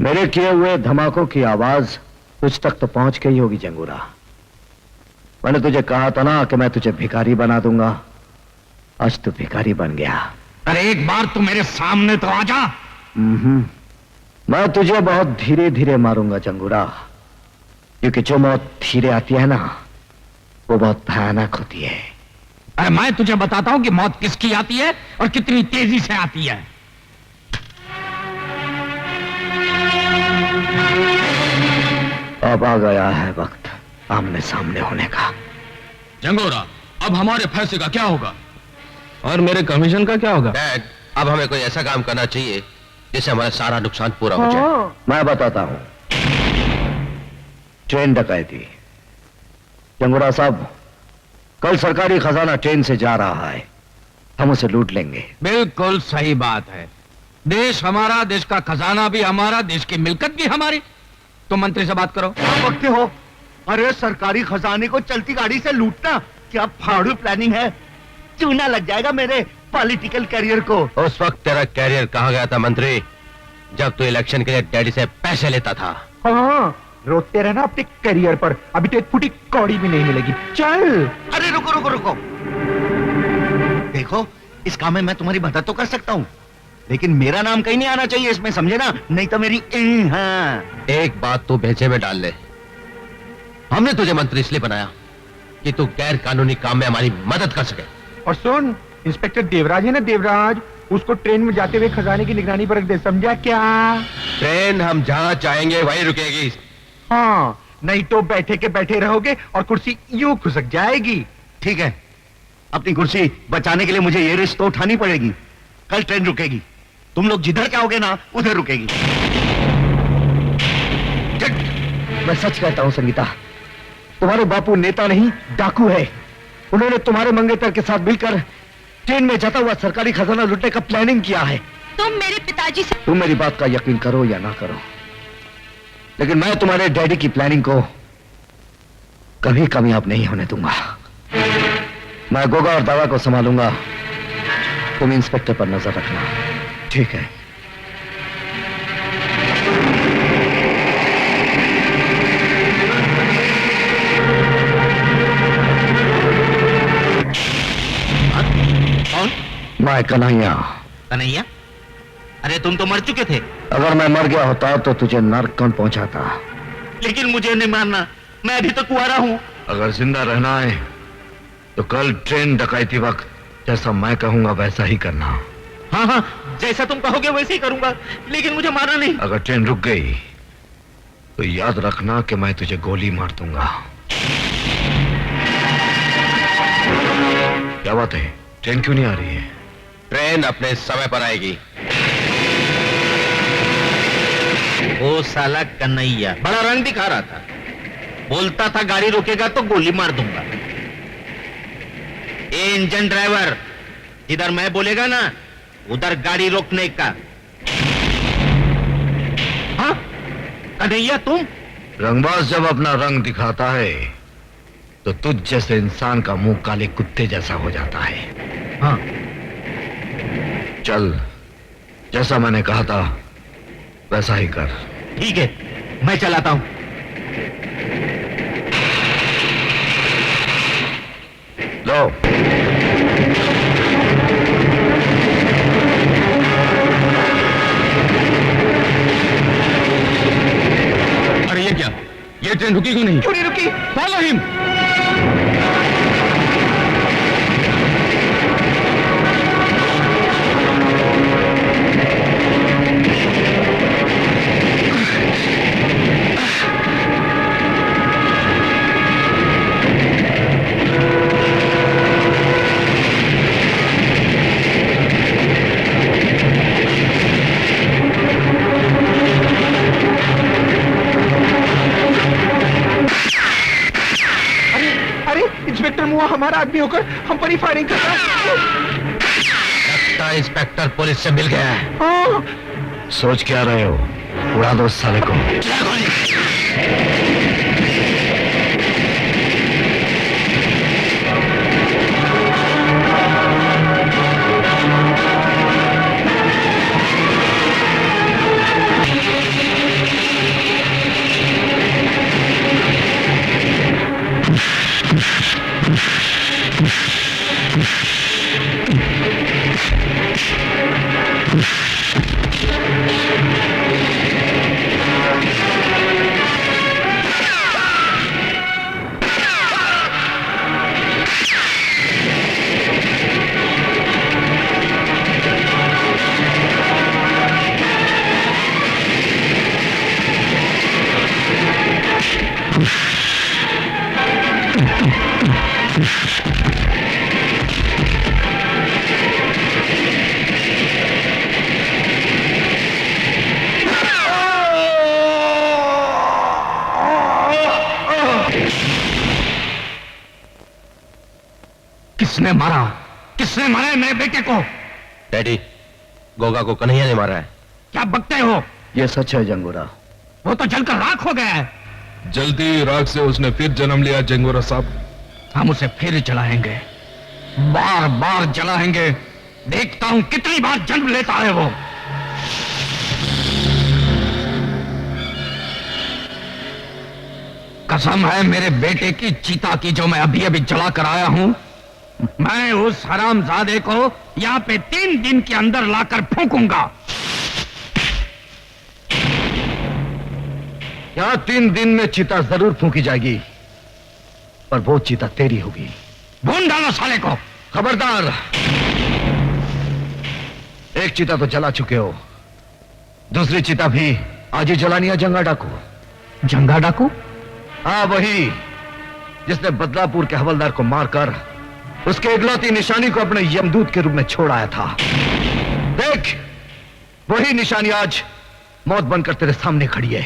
मेरे किए हुए धमाकों की आवाज तुझ तक तो पहुंच गई होगी जंगूरा। मैंने तुझे कहा था ना कि मैं तुझे भिखारी बना दूंगा। आज तू भिखारी बन गया। अरे एक बार तू मेरे सामने तो आ जा। मैं तुझे बहुत धीरे धीरे मारूंगा जंगूरा, क्योंकि जो मौत धीरे आती है ना वो बहुत भयानक होती है। अरे मैं तुझे बताता हूं कि मौत किसकी आती है और कितनी तेजी से आती है। अब आ गया है वक्त आमने सामने होने का। जंगोरा, अब हमारे फैसले का क्या होगा? और मेरे कमीशन का क्या होगा? डैड, अब हमें कोई ऐसा काम करना चाहिए जिससे हमारा सारा नुकसान पूरा हो जाए। मैं बताता हूं। ट्रेन डकैती। जंगूरा साहब, कल सरकारी खजाना ट्रेन से जा रहा है, हम उसे लूट लेंगे। बिल्कुल सही बात है। देश हमारा, देश का खजाना भी हमारा, देश की मिल्कत भी हमारी। तुम मंत्री से बात करो। आप वक्त हो। अरे सरकारी खजाने को चलती गाड़ी से लूटना क्या फाड़ू प्लानिंग है? चूना लग जाएगा मेरे पॉलिटिकल करियर को। उस वक्त तेरा कैरियर कहाँ गया था मंत्री, जब तू इलेक्शन के लिए डैडी से पैसे लेता था। हाँ, रोते रहना अपने करियर पर, अभी तो एक फुटी कौड़ी भी नहीं मिलेगी। चल। अरे रुको रुको रुको, देखो इस काम में मैं तुम्हारी मदद तो कर सकता हूँ, लेकिन मेरा नाम कहीं नहीं आना चाहिए इसमें, समझे ना? नहीं तो मेरी हाँ। एक बात तू भेजे में डाल ले, हमने तुझे मंत्री इसलिए बनाया कि तू गैर कानूनी काम में हमारी मदद कर सके। और सुन, इंस्पेक्टर देवराज है ना, देवराज, उसको ट्रेन में जाते हुए खजाने की निगरानी पर रख दे, समझा क्या? ट्रेन हम जहाँ चाहेंगे वहीं रुकेगी। हाँ, नहीं तो बैठे के बैठे रहोगे और कुर्सी यूं खुसक जाएगी। ठीक है, अपनी कुर्सी बचाने के लिए मुझे ये रिस्क तो उठानी पड़ेगी। कल ट्रेन रुकेगी, तुम लोग जिधर जाओगे ना उधर रुकेगी। मैं सच कहता हूं संगीता, तुम्हारे बापू नेता नहीं डाकू है। उन्होंने तुम्हारे मंगेतर के साथ मिलकर ट्रेन में जाता हुआ सरकारी खजाना लूटने का प्लानिंग किया है। तुम मेरे पिताजी से तुम मेरी बात का यकीन करो या ना करो, लेकिन मैं तुम्हारे डैडी की प्लानिंग को कभी कामयाब नहीं होने दूंगा। मैं गोगा और दादा को संभालूंगा, तुम इंस्पेक्टर पर नजर रखना, ठीक है? कौन? मैं कन्हैया। कन्हैया? अरे तुम तो मर चुके थे। अगर मैं मर गया होता तो तुझे नर्क कौन पहुंचाता? लेकिन मुझे नहीं मारना, मैं अभी तो कुंवारा हूँ। अगर जिंदा रहना है तो कल ट्रेन डकैती वक्त जैसा मैं कहूंगा वैसा ही करना। हाँ हाँ, जैसा तुम कहोगे वैसे ही करूंगा, लेकिन मुझे मारना नहीं। अगर ट्रेन रुक गई तो याद रखना कि मैं तुझे गोली मार दूंगा। क्या बात है, ट्रेन क्यों नहीं आ रही है? ट्रेन अपने समय पर आएगी। वो साला कन्हैया बड़ा रंग दिखा रहा था, बोलता था गाड़ी रोकेगा तो गोली मार दूंगा। ए इंजन ड्राइवर, इधर मैं बोलेगा ना उधर गाड़ी रोकने का। हाँ कन्हैया तुम? रंगबाज जब अपना रंग दिखाता है तो तुझ जैसे इंसान का मुंह काले कुत्ते जैसा हो जाता है। हाँ चल, जैसा मैंने कहा था वैसा ही कर। ठीक है, मैं चलाता हूं। लो। अरे ये क्या, ये ट्रेन रुकी क्यों नहीं? क्यों नहीं रुकी? Follow him. इंस्पेक्टर मुआ हमारा आदमी होकर हम पर ही फायरिंग कर रहा है। लगता है इंस्पेक्टर पुलिस से मिल गया है। हाँ। सोच क्या रहे हो? उड़ा दो उस साले को। किसने मारा? किसने मारा है मेरे बेटे को? डैडी, गोगा को कन्हैया ने मारा है। क्या बकते हो? ये सच है जंगूरा, वो तो जलकर राख हो गया है। जल्दी राख से उसने फिर जन्म लिया जंगोरा साहब। हम उसे फिर जलाएंगे, बार बार जलाएंगे। देखता हूं कितनी बार जन्म लेता है वो। कसम है मेरे बेटे की चीता की जो मैं अभी अभी जला कर आया हूं, मैं उस हरामजादे को यहां पे 3 दिन के अंदर लाकर फूंकूंगा। यहां 3 दिन में चिता जरूर फूंकी जाएगी, पर वो चिता तेरी होगी। भून डालो साले को। खबरदार, एक चिता तो जला चुके हो, दूसरी चिता भी आज ही जलानी है। जंगा डाकू। जंगा डाकू? हाँ, वही जिसने बदलापुर के हवलदार को मारकर उसके इकलौती निशानी को अपने यमदूत के रूप में छोड़ आया था। देख, वही निशानी आज मौत बनकर तेरे सामने खड़ी है।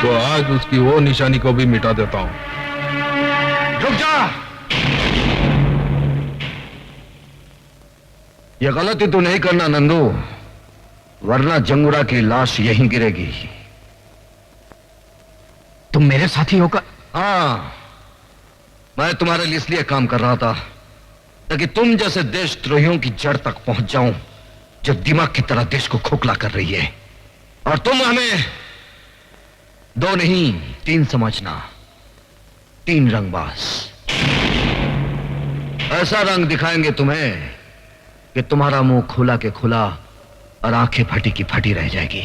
तो आज उसकी वो निशानी को भी मिटा देता हूं। रुक जा। ये गलती तू नहीं करना नंदू, वरना जंगूरा की लाश यहीं गिरेगी। तुम मेरे साथी होकर? हाँ, मैं तुम्हारे लिए इसलिए काम कर रहा था ताकि तुम जैसे देशद्रोहियों की जड़ तक पहुंच जाऊं, जो दिमाग की तरह देश को खोखला कर रही है। और तुम हमें 2 नहीं 3 समझना। 3 रंगबाज। ऐसा रंग दिखाएंगे तुम्हें कि तुम्हारा मुंह खुला के खुला और आंखें फटी की फटी रह जाएगी।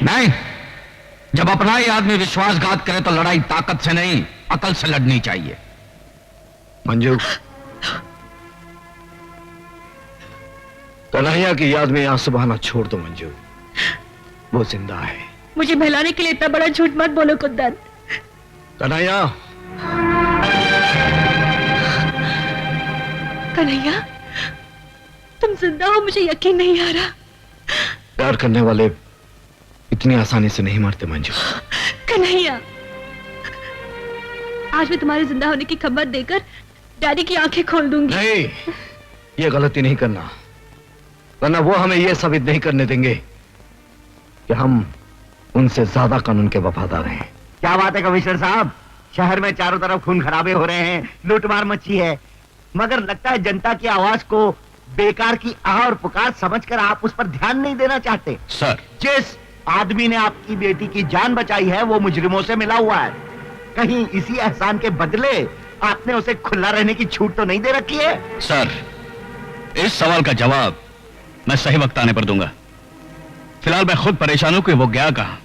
नहीं, जब अपना ही आदमी विश्वासघात करे तो लड़ाई ताकत से नहीं, अकल से लड़नी चाहिए। मंजू, कन्हैया की याद में आंसू बहाना छोड़ दो मंजू। वो जिंदा है। मुझे बहलाने के लिए इतना बड़ा झूठ मत बोलो कुंदन। कन्हैया, कन्हैया, तुम जिंदा हो, मुझे यकीन नहीं आ रहा। प्यार करने वाले इतनी आसानी से नहीं मरते मंजू। कन्हैया, आज मैं तुम्हारे जिंदा होने की खबर देकर डैडी की आंखें खोल दूंगी। नहीं, ये गलती नहीं करना, वरना वो हमें यह साबित नहीं करने देंगे कि हम उनसे ज्यादा कानून के वफादार हैं। क्या बात है कमिश्नर साहब, शहर में चारों तरफ खून खराबे हो रहे हैं, लूटमार मची है, मगर लगता है जनता की आवाज को बेकार की आह और पुकार समझकर आप उस पर ध्यान नहीं देना चाहते। सर, जिस आदमी ने आपकी बेटी की जान बचाई है वो मुजरिमों से मिला हुआ है। कहीं इसी एहसान के बदले आपने उसे खुला रहने की छूट तो नहीं दे रखी है? सर, इस सवाल का जवाब मैं सही वक्त आने पर दूंगा। फिलहाल मैं खुद परेशान हूं कि वो गया कहां।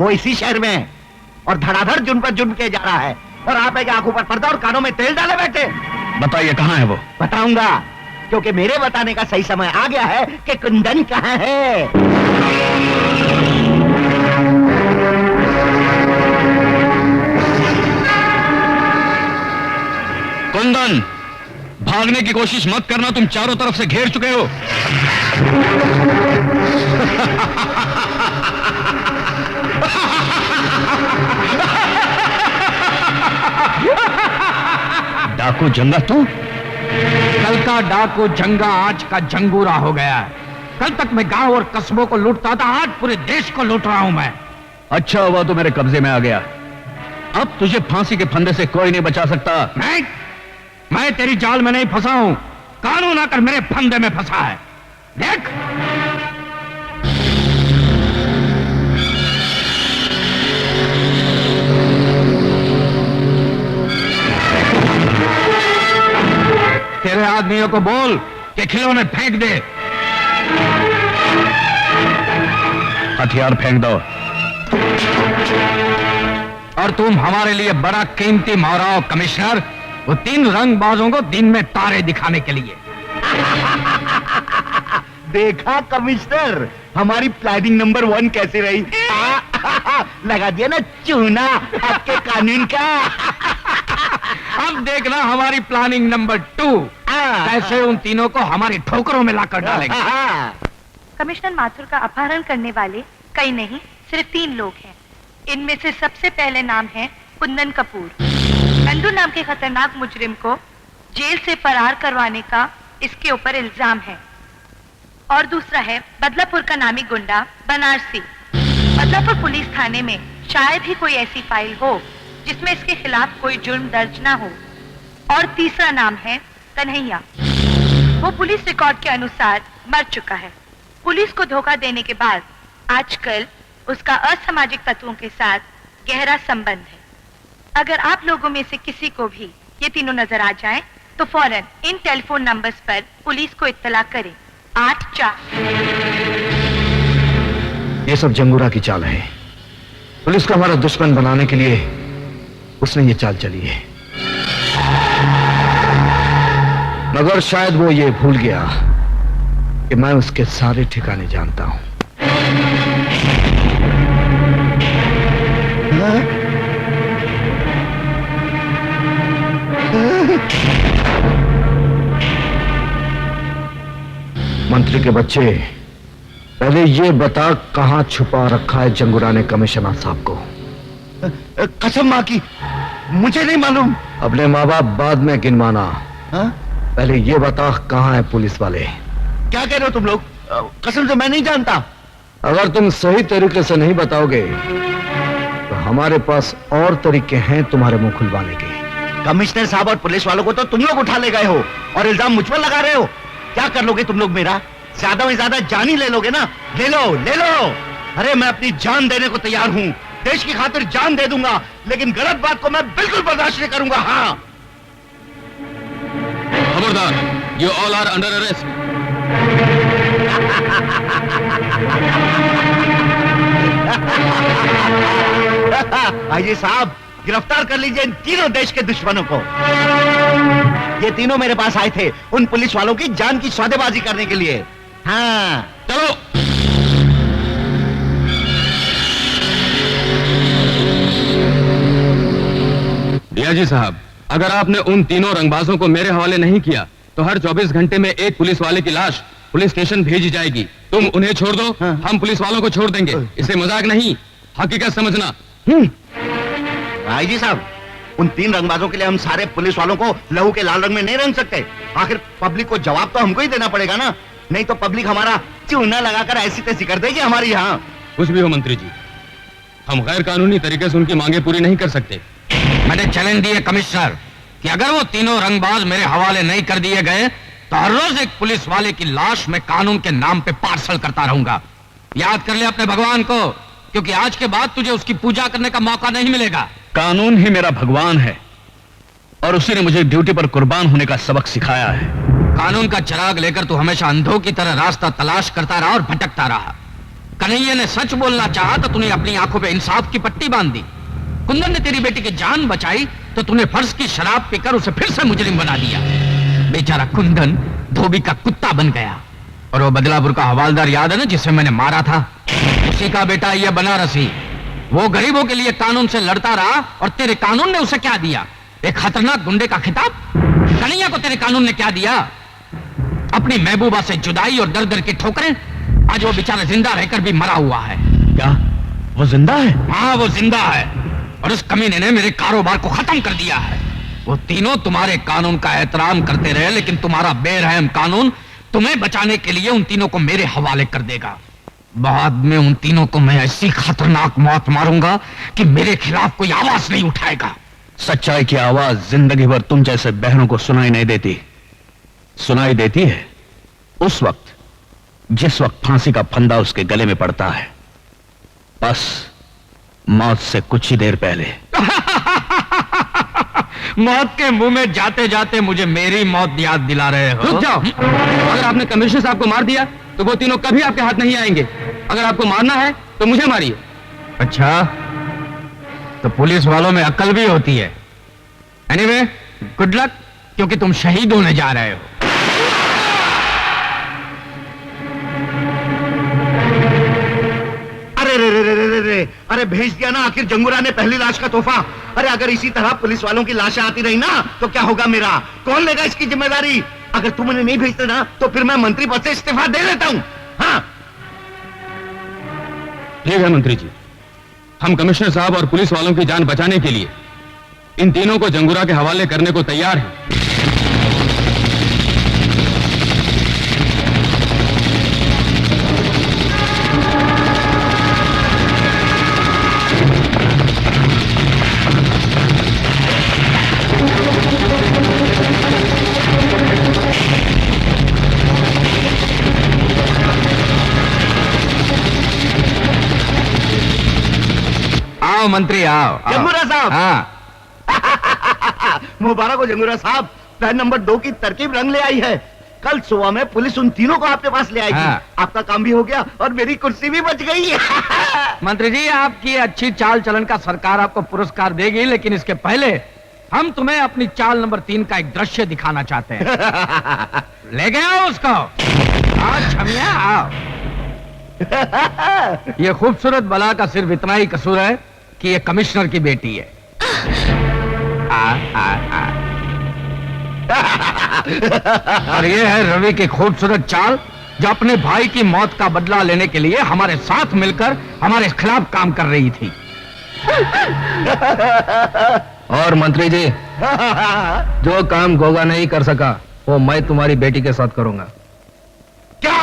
वो इसी शहर में है और धड़ाधड़ जुर्म पर जुर्म किया जा रहा है, और आप एक आंखों पर पर्दा और कानों में तेल डाले बैठे। बताइए कहां है वो? बताऊंगा, क्योंकि मेरे बताने का सही समय आ गया है कि कुंदन कहां है। कुंदन, भागने की कोशिश मत करना, तुम चारों तरफ से घेर चुके हो। डाकू जंगा तू? कल का डाकू जंगा आज का जंगूरा हो गया है। कल तक मैं गांव और कस्बों को लूटता था, आज पूरे देश को लूट रहा हूं मैं। अच्छा हुआ तो मेरे कब्जे में आ गया। अब तुझे फांसी के फंदे से कोई नहीं बचा सकता। नहीं, मैं तेरी जाल में नहीं फंसा हूं, कानून आकर मेरे फंदे में फंसा है। देख, तेरे आदमियों को बोल कि खिलौने फेंक दे। हथियार फेंक दो। और तुम हमारे लिए बड़ा कीमती माराओ कमिश्नर, वो 3 रंगबाजों को दिन में तारे दिखाने के लिए। देखा कमिश्नर, हमारी प्लानिंग नंबर 1 कैसे रही? लगा दिया ना चूना आपके कानून का। अब देखना हमारी प्लानिंग नंबर 2 कैसे उन तीनों को हमारी ठोकरों में लाकर डालेंगे। कमिश्नर माथुर का अपहरण करने वाले कई नहीं सिर्फ 3 लोग हैं। इनमें से सबसे पहले नाम है कुंदन कपूर। नंदू नाम के खतरनाक मुजरिम को जेल से फरार करवाने का इसके ऊपर इल्जाम है। और दूसरा है बदलापुर का नामी गुंडा बनारसी। बदलापुर पुलिस थाने में शायद ही कोई ऐसी फाइल हो जिसमें इसके खिलाफ कोई जुर्म दर्ज ना हो। और तीसरा नाम है कन्हैया। वो पुलिस रिकॉर्ड के अनुसार मर चुका है। पुलिस को धोखा देने के बाद आजकल उसका असामाजिक तत्वों के साथ गहरा संबंध है। अगर आप लोगों में से किसी को भी ये तीनों नजर आ जाएं, तो फौरन इन टेलीफोन नंबर्स पर पुलिस को इत्तला करें। 84। ये सब जंगूरा की चाल है। पुलिस को हमारा दुश्मन बनाने के लिए उसने ये चाल चली है। मगर शायद वो ये भूल गया कि मैं उसके सारे ठिकाने जानता हूं। मंत्री के बच्चे, पहले ये बता कहां छुपा रखा है जंगूरा ने कमिश्नर साहब को? कसम मां की, मुझे नहीं मालूम। अपने माँ बाप बाद में गिनवाना। पहले ये बता कहां है पुलिस वाले? क्या कह रहे हो तुम लोग? कसम से मैं नहीं जानता। अगर तुम सही तरीके से नहीं बताओगे तो हमारे पास और तरीके हैं तुम्हारे मुंह खुलवाने के। कमिश्नर साहब और पुलिस वालों को तो तुम लोग उठा ले गए हो और इल्जाम मुझ पर लगा रहे हो। क्या कर लोगे तुम लोग मेरा? ज्यादा में ज्यादा जान ही ले लोगे ना? ले लो, ले लो। अरे मैं अपनी जान देने को तैयार हूं, देश की खातिर जान दे दूंगा, लेकिन गलत बात को मैं बिल्कुल बर्दाश्त नहीं करूंगा। हाँ, खबरदार, you all are under arrest. आइए साहब, गिरफ्तार कर लीजिए इन तीनों देश के दुश्मनों को। ये तीनों मेरे पास आए थे उन पुलिस वालों की जान की सौदेबाजी करने के लिए। हाँ, चलो। डीआईजी साहब, अगर आपने उन तीनों रंगबाजों को मेरे हवाले नहीं किया तो हर 24 घंटे में एक पुलिस वाले की लाश पुलिस स्टेशन भेजी जाएगी। तुम उन्हें छोड़ दो, हम पुलिस वालों को छोड़ देंगे। इसे मजाक नहीं, हकीकत समझना। आईजी साहब, उन 3 रंगबाजों के लिए हम सारे पुलिस वालों को लहू के लाल रंग में नहीं रंग सकते। आखिर पब्लिक को जवाब तो हमको ही देना पड़ेगा ना, नहीं तो पब्लिक हमारा चूना लगाकर ऐसी तैसी कर देगी हमारी यहाँ। कुछ भी हो मंत्री जी, हम गैर कानूनी तरीके से उनकी मांगे पूरी नहीं कर सकते। मैंने चैलेंज दिए कमिश्नर कि अगर वो तीनों रंगबाज मेरे हवाले नहीं कर दिए गए तो हर रोज एक पुलिस वाले की लाश मैं कानून के नाम पे पार्सल करता रहूंगा। याद कर ले अपने भगवान को, क्योंकि आज के बाद तुझे उसकी पूजा करने का मौका नहीं मिलेगा। कानून ही मेरा भगवान है और उसी ने मुझे ड्यूटी पर कुर्बान होने का सबक सिखाया है। कानून का चिराग लेकर तू हमेशा अंधों की तरह रास्ता तलाश करता रहा और भटकता रहा। कन्हैया ने सच बोलना चाहा तो तूने अपनी आंखों पे इंसाफ की पट्टी बांध दी। कुंदन ने तेरी बेटी की जान बचाई तो तूने फर्ज की शराब पीकर उसे फिर से मुजरिम बना दिया। बेचारा कुंदन धोबी का कुत्ता बन गया। और वो बदलापुर का हवालदार याद है ना, जिसे मैंने मारा था? उसी का बेटा ये बनारसी। वो गरीबों के लिए कानून से लड़ता रहा और तेरे कानून ने उसे क्या दिया? एक खतरनाक गुंडे का खिताब। कन्हैया को तेरे कानून ने क्या दिया? अपनी महबूबा से जुदाई और दर दर की ठोकरें। आज वो बेचारा जिंदा रहकर भी मरा हुआ है। क्या वो जिंदा है? हाँ, वो जिंदा है और उस कमीने ने मेरे कारोबार को खत्म कर दिया है। वो तीनों तुम्हारे कानून का एहतराम करते रहे, लेकिन तुम्हारा बेरहम कानून तुम्हें बचाने के लिए उन तीनों को मेरे हवाले कर देगा। बाद में उन तीनों को मैं ऐसी खतरनाक मौत मारूंगा कि मेरे खिलाफ कोई आवाज नहीं उठाएगा। सच्चाई की आवाज जिंदगी भर तुम जैसे बहनों को सुनाई नहीं देती। सुनाई देती है उस वक्त जिस वक्त फांसी का फंदा उसके गले में पड़ता है, बस मौत से कुछ ही देर पहले। मौत के मुंह में जाते जाते मुझे मेरी मौत याद दिला रहे हो। रुक जाओ। अगर आपने कमिश्नर साहब को मार दिया तो वो तीनों कभी आपके हाथ नहीं आएंगे। अगर आपको मारना है तो मुझे मारिए। अच्छा, तो पुलिस वालों में अक्ल भी होती है। एनीवे, गुड लक, क्योंकि तुम शहीद होने जा रहे हो। अरे भेज दिया ना आखिर जंगूरा ने पहली लाश का तोहफा। अरे अगर इसी तरह पुलिस वालों की लाशें आती रही ना तो क्या होगा मेरा? कौन लेगा इसकी जिम्मेदारी? अगर तुम उन्हें नहीं भेजते ना तो फिर मैं मंत्री पद से इस्तीफा दे देता हूं। हाँ, ठीक है मंत्री जी, हम कमिश्नर साहब और पुलिस वालों की जान बचाने के लिए इन तीनों को जंगूरा के हवाले करने को तैयार हैं। आओ मंत्री आओ, आओ। जंगूरा साहब। हाँ मुबारक हो जंगूरा साहब, प्लान नंबर 2 की तरकीब रंग ले आई है। कल सुबह में पुलिस उन तीनों को आपके पास ले आएगी। हाँ। आपका काम भी हो गया और मेरी कुर्सी भी बच गई। मंत्री जी, आपकी अच्छी चाल चलन का सरकार आपको पुरस्कार देगी, लेकिन इसके पहले हम तुम्हें अपनी चाल नंबर 3 का एक दृश्य दिखाना चाहते हैं। ले गए आओ उसको। आओ छमिया आओ। ये खूबसूरत बला का सिर्फ इतना ही कसूर है कि ये कमिश्नर की बेटी है। और ये है रवि की खूबसूरत चाल, जो अपने भाई की मौत का बदला लेने के लिए हमारे साथ मिलकर हमारे खिलाफ काम कर रही थी। और मंत्री जी, जो काम गोगा नहीं कर सका वो मैं तुम्हारी बेटी के साथ करूंगा। क्या?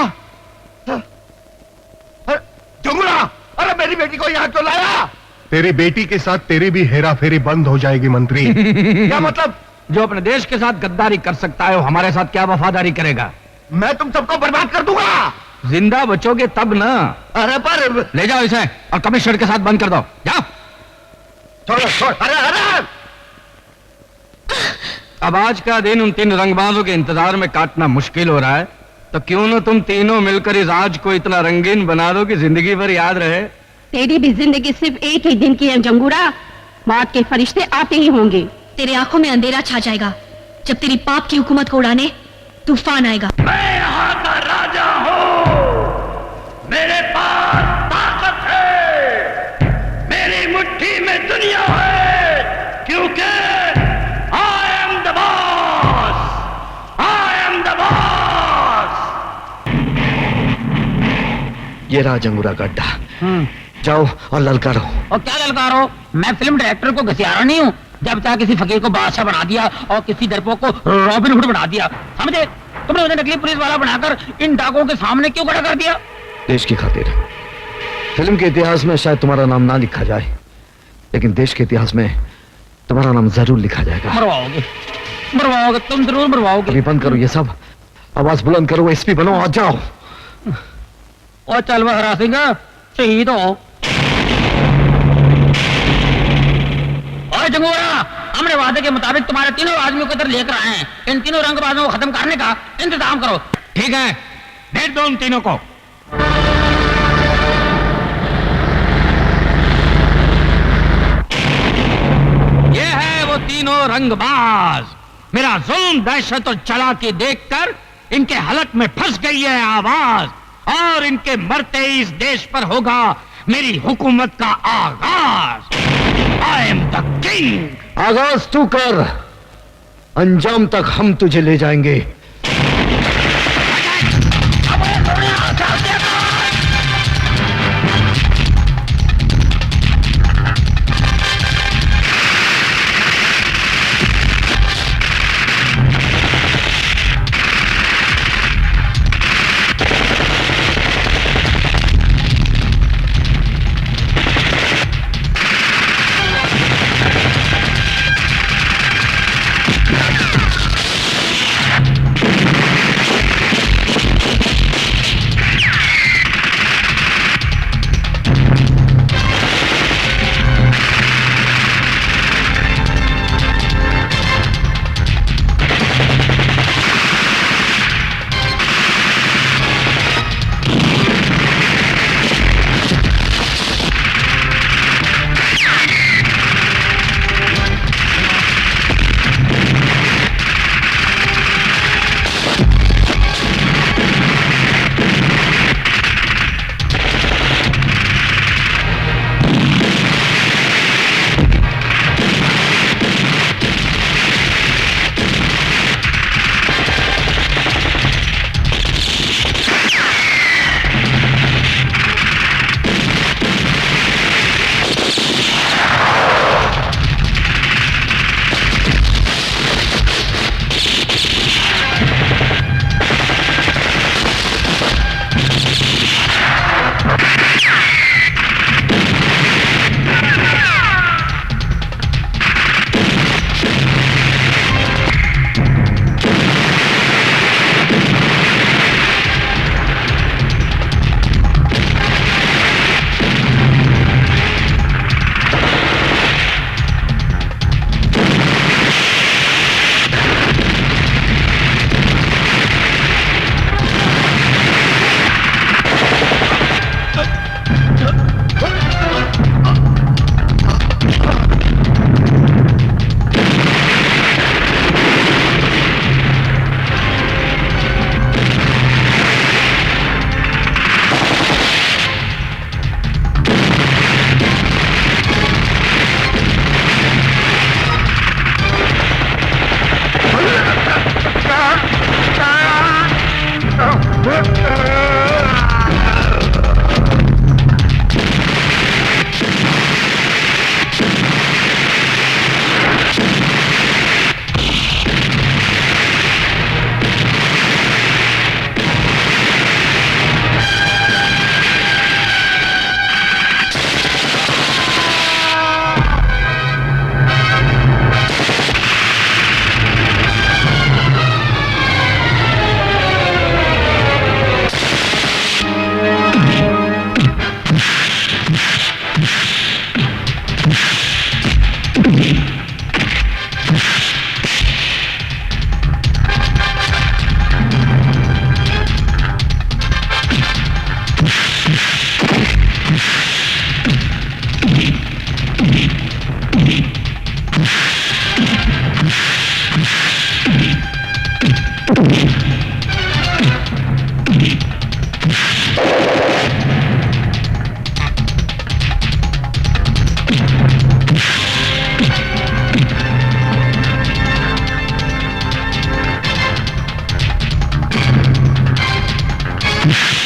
जंगूरा, अरे मेरी बेटी को यहाँ क्यों लाया? तेरी बेटी के साथ तेरी भी हेरा फेरी बंद हो जाएगी मंत्री। क्या मतलब? जो अपने देश के साथ गद्दारी कर सकता है वो हमारे साथ क्या वफादारी करेगा? मैं तुम सबको बर्बाद कर दूंगा। जिंदा बचोगे तब ना। अरे पर ले जाओ इसे और कमिश्नर के साथ बंद कर दो। जाओ। छोड़। अरे अब आज का दिन उन 3 रंगबाजों के इंतजार में काटना मुश्किल हो रहा है, तो क्यों ना तुम तीनों मिलकर इस आज को इतना रंगीन बना दो कि जिंदगी भर याद रहे। तेरी भी जिंदगी सिर्फ एक ही दिन की है जंगूरा। मौत के फरिश्ते आते ही होंगे। तेरे आंखों में अंधेरा छा जाएगा जब तेरी पाप की हुकूमत को उड़ाने तूफान आएगा। मैं यहाँ का राजा हूँ, मेरे पास ताकत है, मेरी मुट्ठी में दुनिया है, क्योंकि I am the boss, I am the boss। ये रहा जंगूरा का अड्डा। जाओ और ललकारो। और क्या ललकारो? मैं फिल्म डायरेक्टर को घसियारा नहीं हूँ। जब चाहे किसी फकीर को बादशाह बना दिया और किसी डरपोक को रॉबिन हुड बना दिया। समझे? तुमने उन्हें नकली पुलिस वाला बनाकर इन डाकुओं के सामने क्यों खड़ा कर दिया? देश की खातिर। फिल्म के इतिहास में शायद तुम्हारा नाम ना लिखा जाए, लेकिन देश के इतिहास में तुम्हारा नाम जरूर लिखा जाएगा। मरवाओगे, तुम जरूर मरवाओगे। अभी बंद करो ये सब, आवाज बुलंद करो, एसपी बनो, आ जाओ। और चल वह हरा सिंह, शहीद हो। और जंगूरा, हमने वादे के मुताबिक तुम्हारे तीनों आदमियों को इधर लेकर आए हैं। इन तीनों रंगबाजों को खत्म करने का इंतजाम करो। ठीक है, भेज दो उन तीनों को। ये है वो तीनों रंगबाज। मेरा जुल्म, दहशत और चालाकी देखकर इनके हलक में फंस गई है आवाज, और इनके मरते ही इस देश पर होगा मेरी हुकूमत का आगाज। I am the king. आगाज तू कर, अंजाम तक हम तुझे ले जाएंगे। है